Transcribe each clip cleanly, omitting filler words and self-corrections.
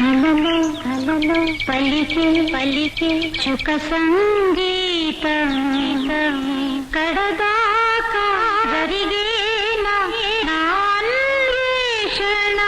కలలో కలలో పలికే పలికే సుఖ సంగీతం కడదాకా జరిగేనా నా అన్వేషణ.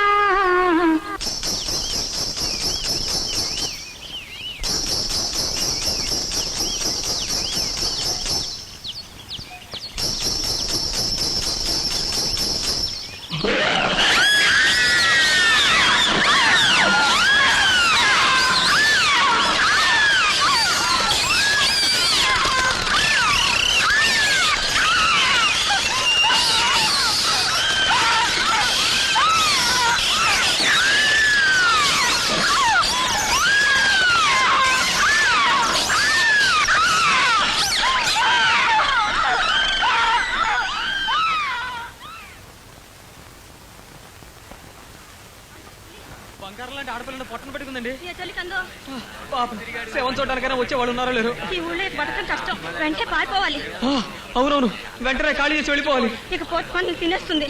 బంగారం లాంటి ఆడపిల్లని పొట్టను పెట్టుకుందండి. సేవన్ చూడడానికైనా వచ్చే వాళ్ళు ఉన్నారో లేరు. ఈ ఊళ్ళో బతకడం కష్టం, వెంటనే పారిపోవాలి. అవునవును, వెంటనే ఖాళీ చేసి వెళ్ళిపోవాలి. ఇక పోటు పండ్లు తినేస్తుంది.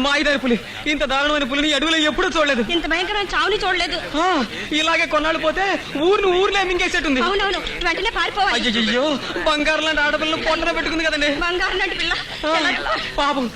మాయిదారి పులి, ఇంత దారుణమైన పులిని అడవిలో ఎప్పుడూ చూడలేదు. ఇంత భయంకరమైన చావుని చూడలేదు. ఇలాగే కొన్నాళ్ళు పోతే ఊర్లే మింగేసేటుంది. అవునవును, వెంటనే పారిపోవాలి. అయ్యో, బంగారం లాంటి ఆడపిల్లని పొట్టన పెట్టుకుంది కదండి. బంగారం లాంటి పిల్ల పాపం.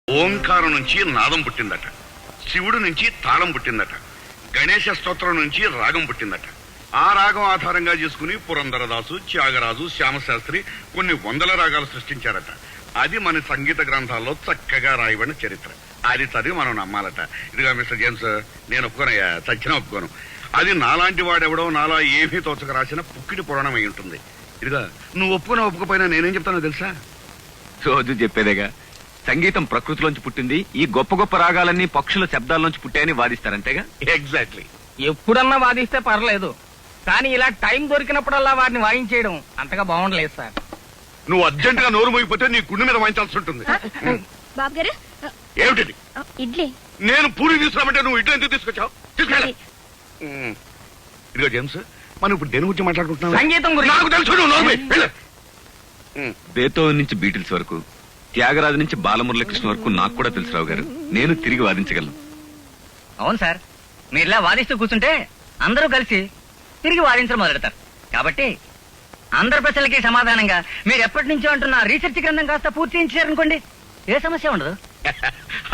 ఓంకారం నుంచి నాదం పుట్టిందట, శివుడు నుంచి తాళం పుట్టిందట, గణేశ స్తోత్రం నుంచి రాగం పుట్టిందట. ఆ రాగం ఆధారంగా చేసుకుని పురంధరదాసు, త్యాగరాజు, శ్యామశాస్త్రి కొన్ని వందల రాగాలు సృష్టించారట. అది మన సంగీత గ్రంథాల్లో చక్కగా రాయబడిన చరిత్ర. అది చదివి మనం నమ్మాలట. ఇదిగా మిస్టర్ జేమ్స్, నేను ఒప్పుకోనయ్యా, చచ్చినా ఒప్పుకోను. అది నాలాంటి వాడెవడో నాలా ఏమీ తోచక రాసిన పుక్కిడి పురాణం అయి ఉంటుంది. ఇదిగా నువ్వు ఒప్పుకోకపోయినా నేనేం చెప్తానో తెలుసా? రోజు చెప్పేదేగా, సంగీతం ప్రకృతిలోంచి పుట్టింది, ఈ గొప్ప గొప్ప రాగాలన్నీ పక్షుల శబ్దాల్లోంచి పుట్టాయని వాదిస్తారంతేగా. ఎగ్జాక్ట్లీ. ఎప్పుడన్నా వాదిస్తే పర్లేదు, కానీ ఇలా టైం దొరికినప్పుడల్లా వారిని వాయించేయడం అంతగా బాగుండలేదు సార్. నువ్వు అర్జెంట్ గా నోరు మోగిపోతే నీ గుండె మీద వాయించాల్సి ఉంటుంది. బాబు గారు, ఏమిటది? ఇడ్లీ. నేను పూరి తీసుకురామంటే నువ్వు ఇడ్లీ ఎందుకు తీసుకొచ్చావు? తీసుకెళ్ళ. ఇదిగో జేమ్స్, మనం ఇప్పుడు దేని గురించి మాట్లాడుకుంటున్నాం? సంగీతం గురించి. నాకు తెలుసు, నువ్వు నోరు మూయి. వెళ్ళు. బేతోవెన్ నుంచి బీటిల్స్ వరకు, త్యాగరాజు నుంచి బాలమురళీకృష్ణ వరకు నాకు కూడా తెలుసు రావు గారు. నేను తిరిగి వాదించగలను. అవును సార్, మీరు ఇలా వాదిస్తూ కూర్చుంటే అందరూ కలిసి తిరిగి వాదించడం మొదలెడతారు. కాబట్టి అందరి ప్రశ్నలకి సమాధానంగా మీరు ఎప్పటి నుంచో అంటున్న రీసెర్చ్ గ్రంథం కాస్త పూర్తి చేయించారనుకోండి, ఏ సమస్య ఉండదు.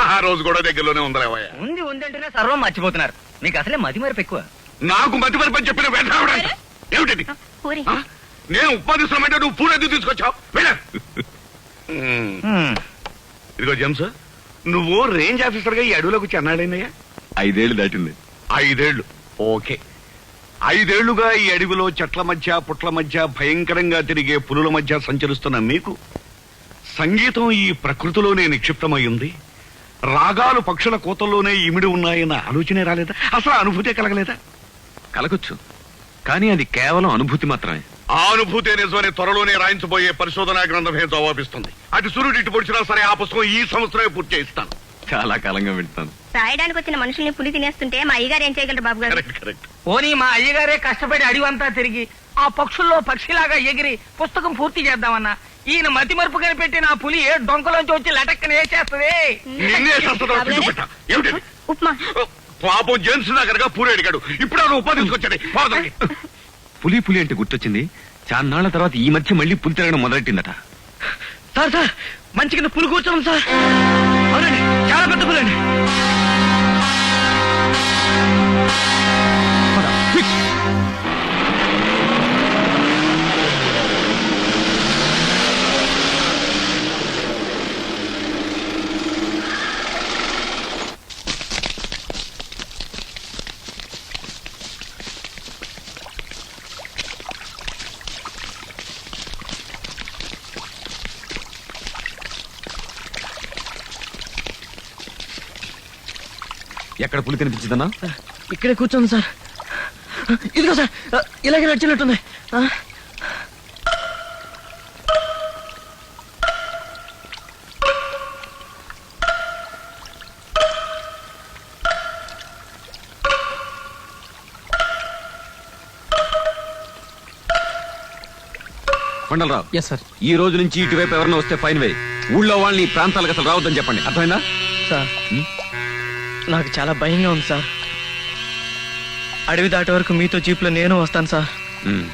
ఆ రోజు కూడా దగ్గరలోనే ఉందలేవయ్య. ఉంది అంటేనే సర్వం మర్చిపోతున్నారు. మీకు అసలే మతి మరపు ఎక్కువ. నాకు మతి మరపు అని చెప్పిన వెంటనే ఏమిటది? నేను ఉపాధిస్తామంటే నువ్వు పూరి ఎందుకు తీసుకొచ్చావు? వెళ్ళ. ఇదిగో జేమ్స్, నువ్వు రేంజ్ ఆఫీసర్ గా ఈ అడవులోకి వచ్చి అన్నాడైందయ్యా? 5 ఏళ్లు దాటింది. 5 ఏళ్లు. ఓకే. 5 ఏళ్లుగా ఈ అడవిలో చెట్ల మధ్య పుట్ల మధ్య భయంకరంగా తిరిగే పులుల మధ్య సంచరిస్తున్న మీకు సంగీతం ఈ ప్రకృతిలోనే నిక్షిప్తమై ఉంది, రాగాలు పక్షుల కోతల్లోనే ఇమిడి ఉన్నాయన్న ఆలోచనే రాలేదా? అసలు అనుభూతే కలగలేదా? కలగొచ్చు, కానీ అది కేవలం అనుభూతి మాత్రమే. ఆ అనుభూతి నిజమని త్వరలోనే రాయించబోయే పరిశోధనా గ్రంథమే జవాబిస్తుంది. అటు సూర్యుడు ఇటు పొడిచినా సరే ఆ పుస్తకం ఈ సంవత్సరమే పూర్తి చేయిస్తాను. చాలా కాలంగా వింటాను. రాయడానికి వచ్చిన మనుషుల్ని పులి తినేస్తుంటే మా అయ్యగారు ఏం చేయగలరు బాబు గారు? కరెక్ట్. పోనీ మా అయ్యగారే కష్టపడి అడివంతా తిరిగి ఆ పక్షుల్లో పక్షిలాగా ఎగిరి పుస్తకం పూర్తి చేద్దామన్నా ఈయన మతి మరుపు కనిపెట్టిన ఆ పులి ఏ డొంకలోంచి వచ్చి లటక్కని వేసేస్తుంది. నిన్నే చేస్తున్నావు, పిచ్చి పెట్ట. ఏమిటి? ఉప్మా పాపం జేమ్స్ దగ్గరగా పూరి అడిగాడు. ఇప్పుడు ఆయన ఉపాధి తీసుకొచ్చాడు. పోదానికి. పులి పులి అంటే గుర్తొచ్చింది. చాన్నాళ్ల తర్వాత ఈ మధ్య మళ్ళీ పులి తిరగడం మొదలెట్టిందట. సార్ సార్ మంచి కింద పులి కూర్చోండి సార్. అవునండి, చాలా పెద్ద పులండి. ఎక్కడ పులి కనిపించిందన్నా? ఇక్కడే కూర్చోండి సార్. ఇదిగో సార్, ఇలాగే నడిచినట్టుంది. Kondalarao, yes sir. ఈ రోజు నుంచి ఇటువైపు ఎవరైనా వస్తే ఫైన్ వేయి. ఊళ్ళో వాళ్ళని ఈ ప్రాంతాలకు అసలు రావద్దని చెప్పండి. అర్థమైందా? సార్ నాకు చాలా భయంగా ఉంది సార్. అడవి దాటే వరకు మీతో జీప్లో నేను వస్తాను సార్. ఉమ్.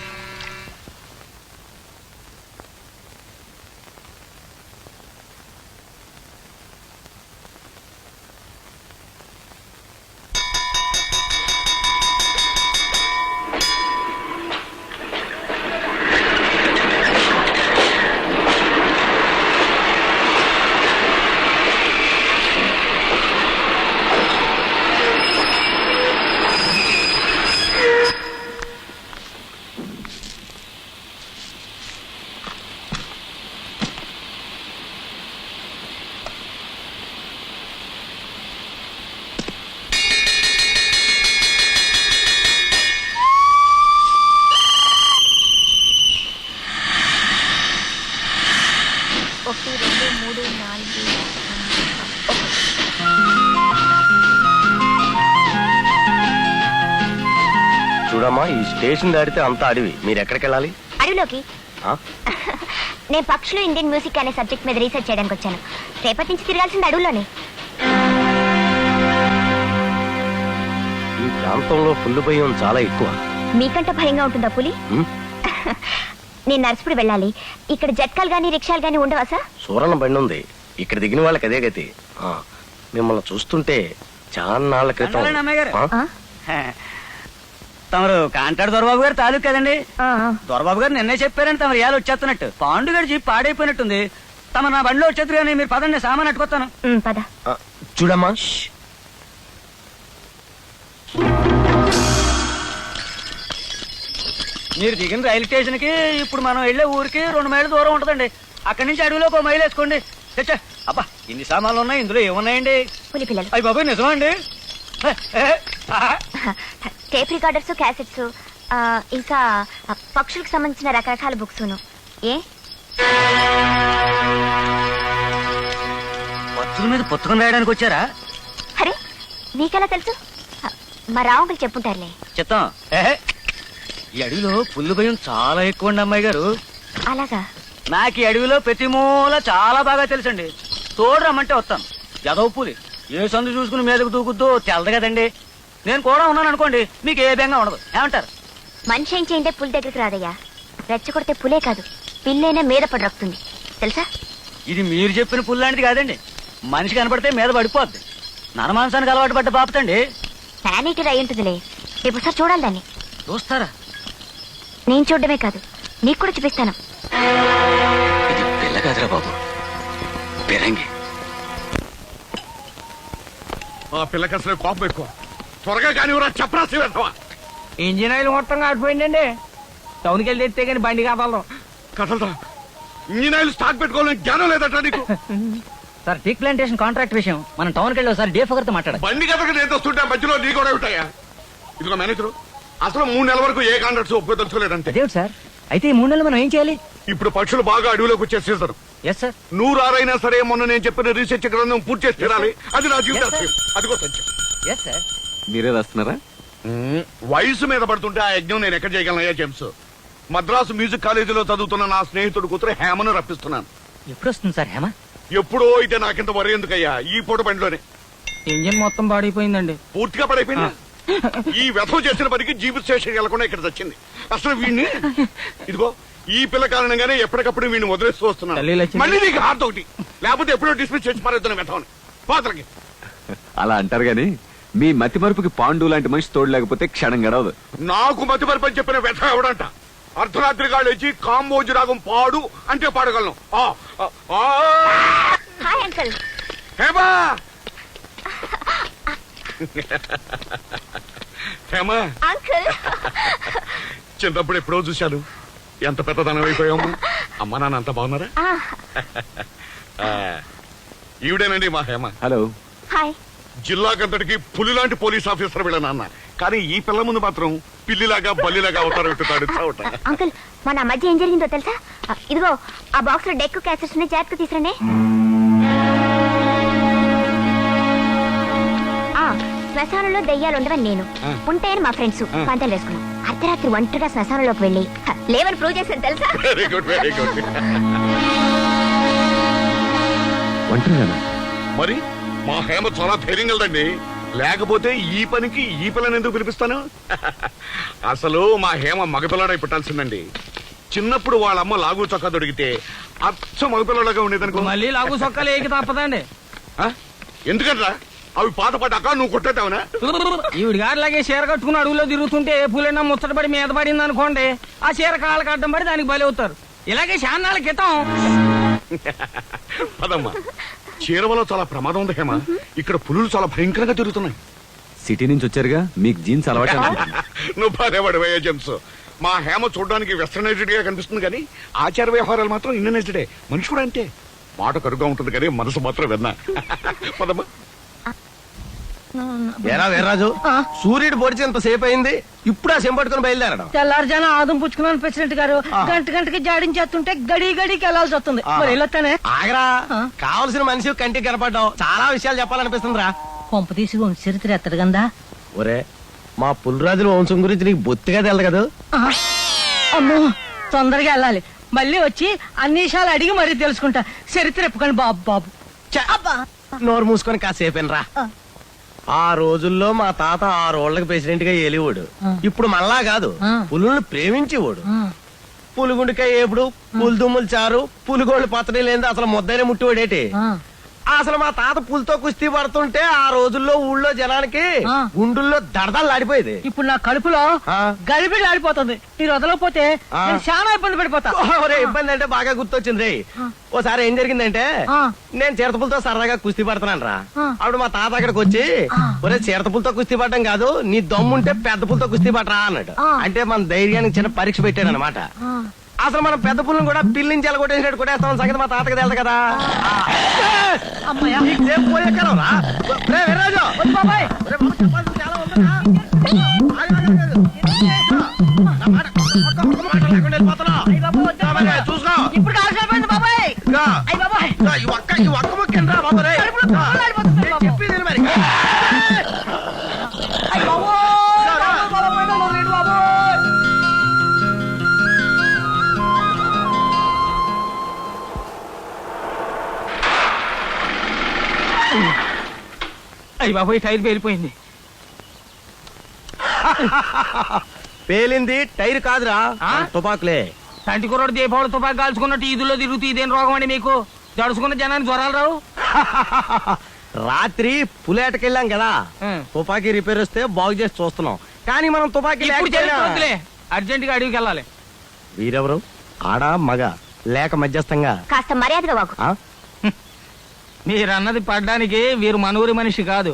చూడమ్మా, ఈ స్టేషన్ దాటితే అంతా అడవి. మీరు ఎక్కడికి వెళ్ళాలి? అడవిలోకి. ఆ? నేను పక్షులు ఇండియన్ మ్యూజిక్ అనే సబ్జెక్ట్ మీద రీసెర్చ్ చేయడానికి వచ్చాను. రేపటి నుంచి తిరగాల్సింది అడవులోనే. ఈ ప్రాంతంలో పుల్లు భయం చాలా ఎక్కువ. మీకంటే భయంగా ఉంటుందా పులి? ఉమ్, నేను నర్సుపుడి వెళ్ళాలి. ఇక్కడ జట్కాలు గానీ రిక్షాలు గానీ ఉండవా సార్? సూరన్న బండి ఉంది. ఇక్కడ దిగిన వాళ్ళకి అదే గతి. ఆ, మిమ్మల్ని చూస్తుంటే చాన్నాళ్ళ క్రితం. వందనాలండి అమ్మాయి గారు. ఆ? తమరు కాంటాడు దొరబాబు గారు తాలూకు కదండి. ఆ, దొరబాబు గారు నిన్నే చెప్పారని తమరు ఇయాలు వచ్చేస్తున్నట్టు. పాండు గారి జీప్ పాడైపోయినట్టుంది. తమ నా బండిలో వచ్చేది కానీ మీరు పదండి, సామాన్ అట్టుకొస్తాను. పద. ఆ, చూడమ్మా. మీరు దిగిన రైలు స్టేషన్ కి ఇప్పుడు మనం వెళ్లే ఊరికి 2 మైళ్ళ దూరం ఉంటుందండి. అక్కడి నుంచి అడవిలోకి 1 మైలు వేసుకోండి. చచ్చా, అబ్బా ఇన్ని సామాన్లు ఉన్నాయి, ఇందులో ఏమున్నాయండి? పులి పిల్లలు, అయ్యి బాబు నిజమా అండి? టేప్ రికార్డర్స్, క్యాసెట్స్, ఇంకా పక్షులకు సంబంధించిన రకరకాల బుక్స్. ఏ పచ్చుల మీద పుస్తకం రాయడానికి వచ్చారా? అరే నీకెలా తెలుసు? మా రావుకి చెప్పుంటారులే. చిత్తం. ఈ అడవిలో పుల్లు భయం చాలా ఎక్కువ అండి అమ్మాయి గారు. అలాగా? నాకు ఈ అడవిలో ప్రతి మూల చాలా బాగా తెలుసండి. తోడు రమ్మంటే వస్తాను. ఎదవ పులి ఏ సందు చూసుకుని మీదకు దూకుద్దో తెలదు కదండి. నేను కూడా ఉన్నాను అనుకోండి, మీకు ఏ బెంగా ఉండదు. ఏమంటారు? మనిషి ఏం చేయంటే పులి దగ్గరికి రాదయ్యా. రెచ్చగొడితే పులే కాదు, పిల్లైనా మీద పడి రక్కుతుంది తెలుసా? ఇది మీరు చెప్పిన పుల్ లాంటిది కాదండి. మనిషి కనపడితే మీద పడిపోద్ది. నరమాంసానికి అలవాటు పడ్డ బాపతండి. శానిటర్ అయి ఉంటుందిలే. రేపు ఒకసారి చూడాలి దాన్ని. చూస్తారా? నేను చూడడమే కాదు, నీకు కూడా చూపిస్తాను. ఇది పిల్ల కాదురా బాబు, పెరంగి. ఆ పిల్లకి అసలు కోపం ఎక్కువ. త్వరగా కానీ చెప్పరాసి వెళ్తావా? ఇంజిన్ ఆయిల్ మొత్తం కాడిపోయిందండి. టౌన్కి వెళ్ళి తెస్తే కానీ బండి కాపాలం. కథలరా, ఇంజిన్ ఆయిల్ స్టాక్ పెట్టుకోవాలని జ్ఞానం లేదట నీకు. సార్, టీక్ ప్లాంటేషన్ కాంట్రాక్ట్ విషయం మనం టౌన్కి వెళ్ళి ఒకసారి డే ఫోకర్తో మాట్లాడాలి. బండి కథకి నేను వస్తుంటే మధ్యలో నీ కూడా ఉంటాయా? ఇదిగో మేనేజరు, అసలు 3 నెలల వరకు ఏ కాంట్రాక్ట్స్ ఒప్పుకోదలుచుకోలేదంటే. అదేమిటి సార్? అయితే ఈ 3 నెలలు మనం ఏం చేయాలి? ఇప్పుడు పక్షులు బాగా అడవిలోకి వచ్చేసేస్తారు. Yes sir. 100 ఆరైనా సరే మొన్న నేను చెప్పిన రీసెర్చ్ గ్రంథం పూర్తి చేసి తీరాలి. అది నా జీవితం. Yes, sir. అదిగో సత్యం. Yes sir. మీరే రాస్తున్నారా? వయసు మీద పడుతుంటే ఆ యజ్ఞం నేను ఎక్కడ చేయగలనయ్యా జేమ్స్? మద్రాసు మ్యూజిక్ కాలేజీలో చదువుతున్న నా స్నేహితుడు కూతురు హేమను రప్పిస్తున్నాను. ఎప్పుడు వస్తుంది సార్ హేమ? ఎప్పుడో అయితే నాకింత వరి ఎందుకయ్యా, ఈ పూట బండిలోనే. ఇంజిన్ మొత్తం పాడైపోయిందండి. పూర్తిగా పడైపోయింది. ఈ వ్యధం చేసిన పనికి జీవిత శేషం వెళ్లకుండా ఇక్కడ వచ్చింది. అసలు వీడిని ఇదిగో ఈ పిల్ల కారణంగానే ఎప్పటికప్పుడు వీడిని వదిలేస్తూ తల్లి వస్తున్నాను. లక్ష్మి. మళ్ళీ నీకు హార్ట్ ఒకటి, లేకపోతే ఎప్పుడో డిస్మిస్ చేసి పారేద్దాను వ్యధం పాత్రకి. అలా అంటారు గాని మీ మతి మరుపుకి పాండు లాంటి మనిషి తోడు లేకపోతే క్షణం గడవదు. నాకు మతి మరపని చెప్పిన వ్యధ ఎవడంట? అర్ధరాత్రి గాలేచి కాంబోజు రాగం పాడు అంటే పాడగలను. Hi uncle. Hema Hema, uncle. చిన్నప్పుడు ఎప్పుడో చూశాను. ఎంత పెద్దదనం అయిపోయాము. అమ్మా నాన్న అంత బాగున్నారా? ఈవిడేనండి మా హేమ. హలో. హాయ్. జిల్లాకంతటికి పులి లాంటి పోలీస్ ఆఫీసర్ వీళ్ళ నాన్న. కానీ ఈ పిల్ల ముందు మాత్రం పిల్లిలాగా బల్లిలాగా అవతారం పెట్టుతాడు. చవట. అంకుల్ మన మధ్య ఏం జరిగిందో తెలుసా? ఇదిగో ఆ బాక్స్ లో డెక్ క్యాసెట్స్ ఉన్నాయి, జాగ్రత్తగా తీసుకురండి. శ్మశానంలో దెయ్యాలు ఉండవని నేను, ఉంటాయని మా ఫ్రెండ్స్ పంతాలు వేసుకున్నాం. అర్ధరాత్రి ఒంటరిగా శ్మశానంలోకి వెళ్ళి లేవని ప్రూవ్ చేశాను తెలుసా? Very good, very good. ఒంటరిగానా? మరి మా హేమ చాలా ధైర్యం కలదండి. లేకపోతే ఈ పనికి ఈ పిల్లని ఎందుకు పిలిపిస్తాను? అసలు మా హేమ మగపిల్లడై పుట్టాల్సిందండి. చిన్నప్పుడు వాళ్ళమ్మ లాగు చొక్కా దొరికితే అచ్చ మగపిల్లలాగా ఉండేదనుకో. మళ్ళీ లాగు సొక్కలు ఏకి తప్పదండి. ఎందుకంటరా అవి పాత పడ్డాక నువ్వు కొట్టేతావునా? ఈవిడ గారిలాగే చీర కట్టుకుని అడుగులో తిరుగుతుంటే పూలైనా ముచ్చటపడి మీద పడింది అనుకోండి, ఆ చీర కాళ్ళకి అడ్డం పడి దానికి బలి అవుతారు. ఇలాగే శాన్నాళ్ళ క్రితం. పదమ్మా, చీరవలో చాలా ప్రమాదం ఉంది హేమ. ఇక్కడ పులులు చాలా భయంకరంగా తిరుగుతున్నాయి. సిటీ నుంచి వచ్చారుగా, మీకు జీన్స్ అలవాటు. నువ్వు బాధపడి జెమ్స్. మా హేమ చూడడానికి వెస్టర్నైజ్డ్ గా కనిపిస్తుంది కానీ ఆచార వ్యవహారాలు మాత్రం ఇండియనైజ్డే. మనిషి కూడా అంతే. మాట కరుగ్గా ఉంటుంది కానీ మనసు మాత్రం విన్నా. పదమ్మా. ఏరా వీర్రాజు, సూర్యుడు పొడిచి ఎంత సేపు అయింది, ఇప్పుడు ఆ చెంపట్టుకుని బయలుదేరడం. తెల్లారుజాన ఆదం పుచ్చుకున్నాను ప్రెసిడెంట్ గారు. గంటకి జాడించేస్తుంటే గడికి వెళ్ళాల్సి వస్తుంది. మరి వెళ్ళొస్తానే. ఆగరా, కావలసిన మనిషి కంటికి కనపడ్డావు. చాలా విషయాలు చెప్పాలనిపిస్తుందిరా. కొంప తీసి చరిత్ర ఎత్తడు గందా. ఒరే, మా పులిరాజుల వంశం గురించి నీకు బొత్తిగా తెలదు కదా. అమ్మో, తొందరగా వెళ్ళాలి. మళ్ళీ వచ్చి అన్ని విషయాలు అడిగి మరీ తెలుసుకుంటా. చరిత్ర ఎప్పుకొని బాబు. నోరు మూసుకొని కాసేపేనరా. ఆ రోజుల్లో మా తాత 6 ఏళ్లకు ప్రెసిడెంట్ గా ఏలివాడు. ఇప్పుడు మళ్ళా కాదు, పులులను ప్రేమించేవాడు. పులుగుండికాయ ఏపుడు, పులిదుమ్ములు చారు, పులిగోళ్ళు పచ్చడి లేని అసలు ముద్దైన ముట్టివాడేటి. అసలు మా తాత పులితో కుస్తీ పడుతుంటే ఆ రోజుల్లో ఊళ్ళో జనానికి గుండుల్లో దడదలు ఆడిపోయేది. ఇప్పుడు నా కడుపులో గడిబిడి ఆడిపోతుంది. మీరు వదలకపోతే నేను చాలా ఇబ్బంది పడిపోతా. ఇబ్బంది అంటే బాగా గుర్తొచ్చింది రే. ఓసారి ఏం జరిగిందంటే, నేను చిరతపులతో సరదాగా కుస్తీ పడుతున్నాను రా. అప్పుడు మా తాత అక్కడికి వచ్చి, ఒరే చిరతపులతో కుస్తీ పడడం కాదు, నీ దమ్ముంటే పెద్ద పులతో కుస్తీ పడరా అన్నాడు. అంటే మన ధైర్యానికి చిన్న పరీక్ష పెట్టాడు అనమాట. అసలు మనం పెద్ద పుల్లని కూడా పిల్లించి కొట్టేసినట్టు కొట్టేస్తాం సంగతి మా తాతకి తెలుసు కదా. చూసుకో ఇప్పుడు కాల్సిపోయింది బాబాయ్. చెప్పేది మరి. అయ్యి బాబాయ్, టైర్ పేలిపోయింది. పేలింది టైర్ కాదురా, తుపాకులే. తంటి కుర్రోడు దీపావళి తుపాకు కాల్చుకున్నట్టు ఈదుల్లో తిరుగుతూ ఇదేం రోగం అండి మీకు? జడుచుకున్న జనానికి జ్వరాలు రావు. రాత్రి పులేటకెళ్ళాం కదా, తుపాకీ రిపేర్ వస్తే బాగు చేసి చూస్తున్నాం. కానీ మనం తుపాకీ అర్జెంట్ గా అడవికి వెళ్ళాలి. వీరెవరు? ఆడ మగ లేక మధ్యస్థంగా? కాస్త మర్యాదగా వాకు. మీరన్నది పడ్డానికి వీరు మనూరి మనిషి కాదు.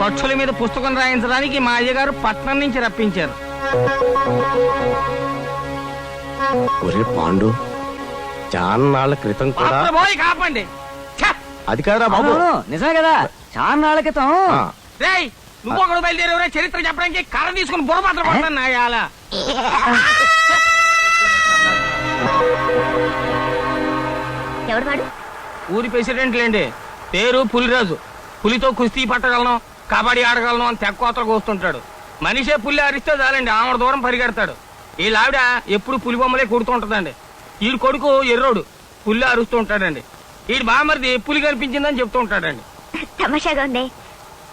పక్షుల మీద పుస్తకం రాయించడానికి మా అయ్యగారు పట్నం నుంచి రప్పించారు. ఒరే పాండు, చాన్నాళ్ల క్రితం కూడా. కాపండి. అది కాదురా బాబు, నిజమే కదా. చాలా నాళ్ళ క్రితం. రేయ్, నువ్వు ఒకడు బయలుదేరేవరా చరిత్ర చెప్పడానికి? కర్ర తీసుకుని బుర్రపాత్ర పడతాను నాయాల. ఎవడు వాడు? ఊరి ప్రెసిడెంట్ లేండి, పేరు పులిరాజు. పులితో కుస్తీ పట్టగలను, కబడ్డీ ఆడగలను అని తెక్కోతలు కోస్తుంటాడు. మనిషే పులి అరిస్తే చాలండి, ఆమె దూరం పరిగెడతాడు. వీళ్ళ ఆవిడ ఎప్పుడు పులి బొమ్మలే కుడుతూ ఉంటదండి. వీడి కొడుకు ఎర్రోడు పుల్లి అరుస్తూ ఉంటాడండి. వీడి బామరిది పులి కనిపించిందని చెప్తూ ఉంటాడండి. తమాషాగా ఉంది.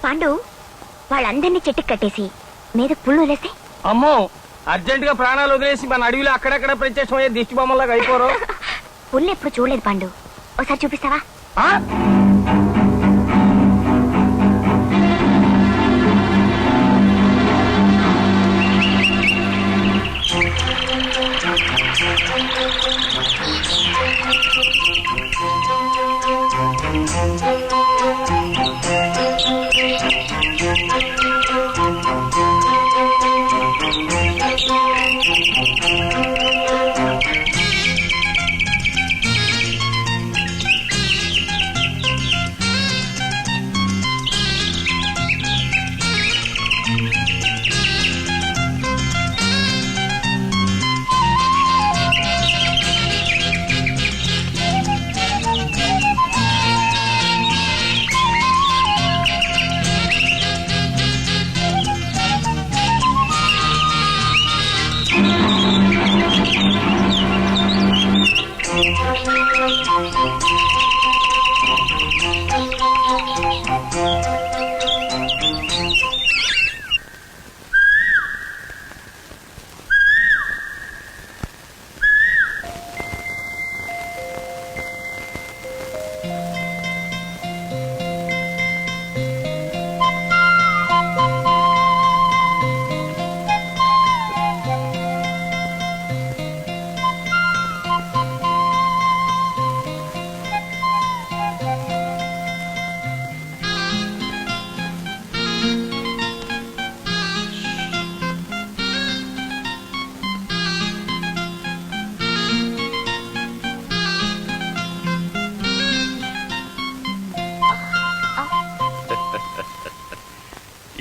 పాండు వాళ్ళందరినీ చెట్టుకు కట్టేసి మీద పుల్లు వదిలేస్తే అమ్మో, అర్జెంట్ గా ప్రాణాలు వదిలేసి మన అడవిలో అక్కడక్కడ ప్రత్యక్షమయ్యే దిష్టి బొమ్మలాగా అయిపోరు. పుల్లు ఎప్పుడు చూడలేదు పాండు, ఒకసారి చూపిస్తావా? ఆ?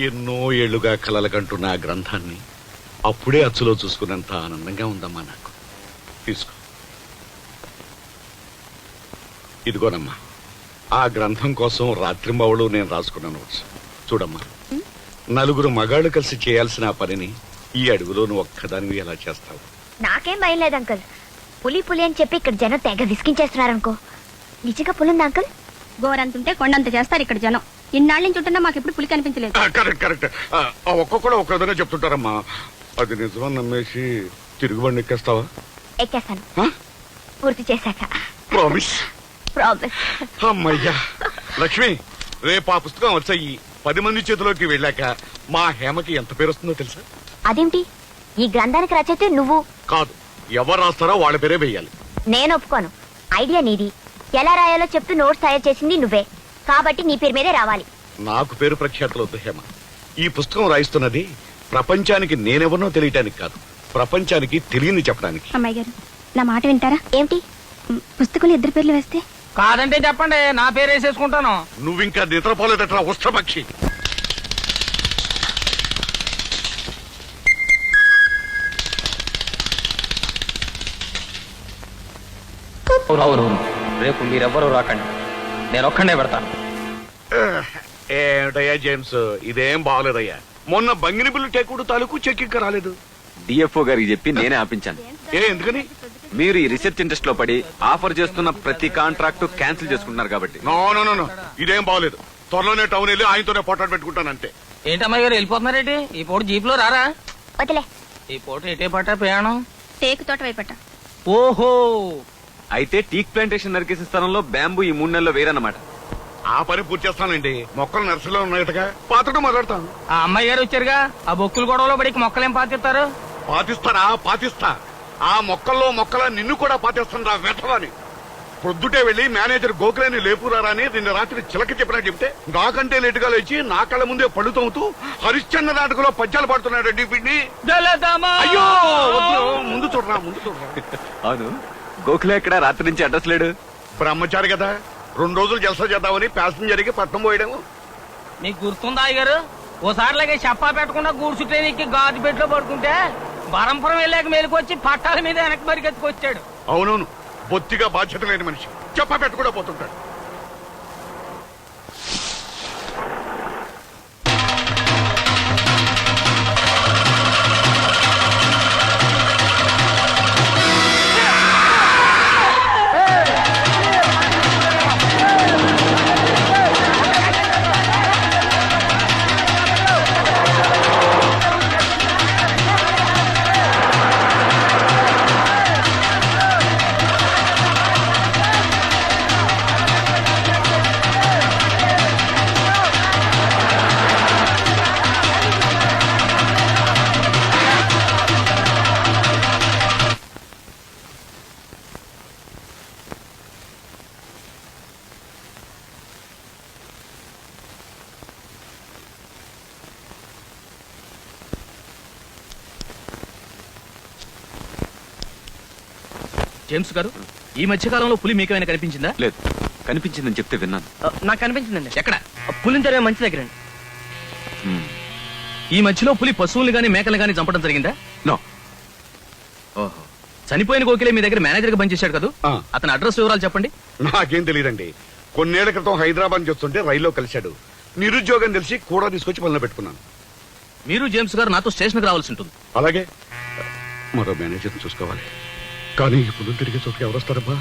ఎన్నో ఏళ్లుగా కలలకంటున్న ఆ గ్రంథాన్ని అప్పుడే అచ్చులో చూసుకున్నంత ఆనందంగా ఉందమ్మా నాకు. తీసుకో. ఇదిగోనమ్మా, ఆ గ్రంథం కోసం రాత్రింబవళ్ళు నేను రాసుకున్న నోట్స్. చూడమ్మా, నలుగురు మగాళ్ళు కలిసి చేయాల్సిన ఆ పనిని ఈ అడవిలో నువ్వు ఒక్కదానివి ఎలా చేస్తావు? నాకేం భయం లేదు అంకుల్. పులి పులి అని చెప్పి ఇక్కడ జనం తెగ విసికించేస్తున్నారనుకో. నిజంగా పులుందా అంకుల్? గోరంతుంటే కొండంత చేస్తారు ఇక్కడ జనం. ఇన్నాళ్ళ నుంచి ఉంటున్నా మాకు ఎప్పుడు పులి కనిపించలేదు. Correct correct. ఒక్కొక్కడు ఒక్క విధంగా చెప్తుంటారమ్మా. అది నిజమని నమ్మేసి తిరుగుబండి ఎక్కేస్తావా? ఎక్కేస్తాను, పూర్తి చేశాక. ప్రామిస్? ప్రామిస్. అమ్మయ్యా. లక్ష్మి, రేపు ఆ పుస్తకం వచ్చాయి 10 మంది చేతిలోకి వెళ్ళాక మా హేమకి ఎంత పేరు వస్తుందో తెలుసా? అదేంటి, ఈ గ్రంథానికి రచయితే నువ్వు కాదు, ఎవరు రాస్తారో వాళ్ళ పేరే వేయాలి. నేను ఒప్పుకోను. ఐడియా నీది, ఎలా రాయాలో చెప్తూ నోట్స్ తయారు చేసింది నువ్వే, కాబట్టి నీ పేరు మీదే రావాలి. నాకు పేరు ప్రఖ్యాతులు వద్దు హేమ. ఈ పుస్తకం రాయిస్తున్నది ప్రపంచానికి నేనెవరినో తెలియటానికి కాదు, ప్రపంచానికి తెలియని చెప్పడానికి. అమ్మాయి గారు, నా మాట వింటారా? ఏమిటి? పుస్తకంలో 2 పేర్లు వేస్తే? కాదంటే చెప్పండి, నా పేరు వేసేసుకుంటాను. నువ్వింకా నిద్రపోలేదట్రా ఉష్ట్రపక్షి. అవునవును, రేపు మీరెవ్వరూ రాకండి, నేను ఒక్కడే పెడతాను. ఏమిటయ్యా జేమ్స్, ఇదేం బాగలేదయ్యా. మొన్న బంగినిబిల్లు టెక్కుడు తాలూకు చెక్ ఇంకా రాలేదు. డిఎఫ్ఓ గారికి చెప్పి నేనే ఆపించాను. ఎందుకని? మీరు ఈ రీసెర్చ్ ఇంట్రెస్ట్ లో పడి ఆఫర్ చేస్తున్న ప్రతి కాంట్రాక్ట్ క్యాన్సిల్ చేసుకుంటున్నారు కాబట్టి. నో, ఇదేం బాగలేదు. త్వరలోనే టౌన్ వెళ్ళి ఆయనతోనే పోటాడు పెట్టుకుంటానంతే. ఏంటమ్మాయి గారు వెళ్ళిపోతున్నారేంటి? ఈ పూట జీప్ లో రారా? వదిలే. ఈ పూట ఎటే పట్టా ప్రయాణం? టేకు తోట వైపట. ఓహో, అయితే టీక్ ప్లాంటేషన్ నరికేసిన స్థలంలో బ్యాంబూ ఈ 3 నెలల్లో వేరన్నమాట. ఆ పని పూర్తి చేస్తానండి. మొక్కలు నర్సరీలో ఉన్నాయటగా, పాతటం మొదలెడతాను. ఆ అమ్మాయి గారు వచ్చారుగా, ఆ బొక్కులు గొడవలో పడి మొక్కలేం పాతిస్తారు? పాతిస్తా. ఆ మొక్కల్లో మొక్కల నిన్ను కూడా పాతిస్తాను రా వెతవాని. పొద్దుటే వెళ్లి మేనేజర్ గోఖలేని లేపురారా అని నిన్న రాత్రి చిలక చెప్పినా చెప్తే నాకంటే లేటుగా లేచి నా కళ్ళ ముందే పళ్ళుతోముతూ హరిశ్చంద్ర నాటకలో పద్యాలు పాడుతున్నాడండి వీడిని. అయ్యో ముందు చూడరా. అవును, గోఖలే ఎక్కడ? రాత్రి నుంచి అడ్రస్ లేడు. బ్రహ్మచారి కదా, 2 రోజులు జలసా చేద్దామని ప్యాసింజర్ కి పట్నం పోయడము. మీకు గుర్తుందా అయ్యగారు, ఓసారిలాగే చెప్పా పెట్టకుండా గూడ్సు ట్రైన్ ఎక్కి గాజుపేటలో పడుకుంటే బరంపురం వెళ్ళాక మేలుకొచ్చి పట్టాల మీద వెనక్కి మరికెత్తుకొచ్చాడు. అవునవును, బొత్తిగా బాధ్యత లేని మనిషి, చెప్పా పెట్ట కూడా పోతుంటాడు. జేమ్స్ గారు, ఈ మధ్య కాలంలో పులి మీకేమైనా కనిపించిందా? లేదు, కనిపించిందని చెప్తే విన్నాను. నాకు కనిపించిందండి. ఎక్కడ? పులిని జరిగే మంచి దగ్గర. హ్మ్. ఈ మధ్యలో పులి పశువులు గాని మేకలు గాని చంపడం జరిగిందా? నో. ఓహో, చనిపోయిన కోకిలే మీ దగ్గర మేనేజర్ గా పనిచేశాడు కదా, ఆ. అతని అడ్రస్ వివరాలు చెప్పండి. నాకేం తెలియదండి. కొన్నేళ్ల క్రితం హైదరాబాద్ చూస్తుంటే రైల్లో కలిశాడు. నిరుద్యోగం తెలిసి కూడా తీసుకొచ్చి పనిలో పెట్టుకున్నాను. మీరు జేమ్స్ గారు నాతో స్టేషన్కి రావాల్సి ఉంటుంది. అలాగే మరో మేనేజర్ని చూసుకోవాలి. కానీ ఇప్పుడు తిరిగి చోటుకి ఎవరు వస్తారబ్బా?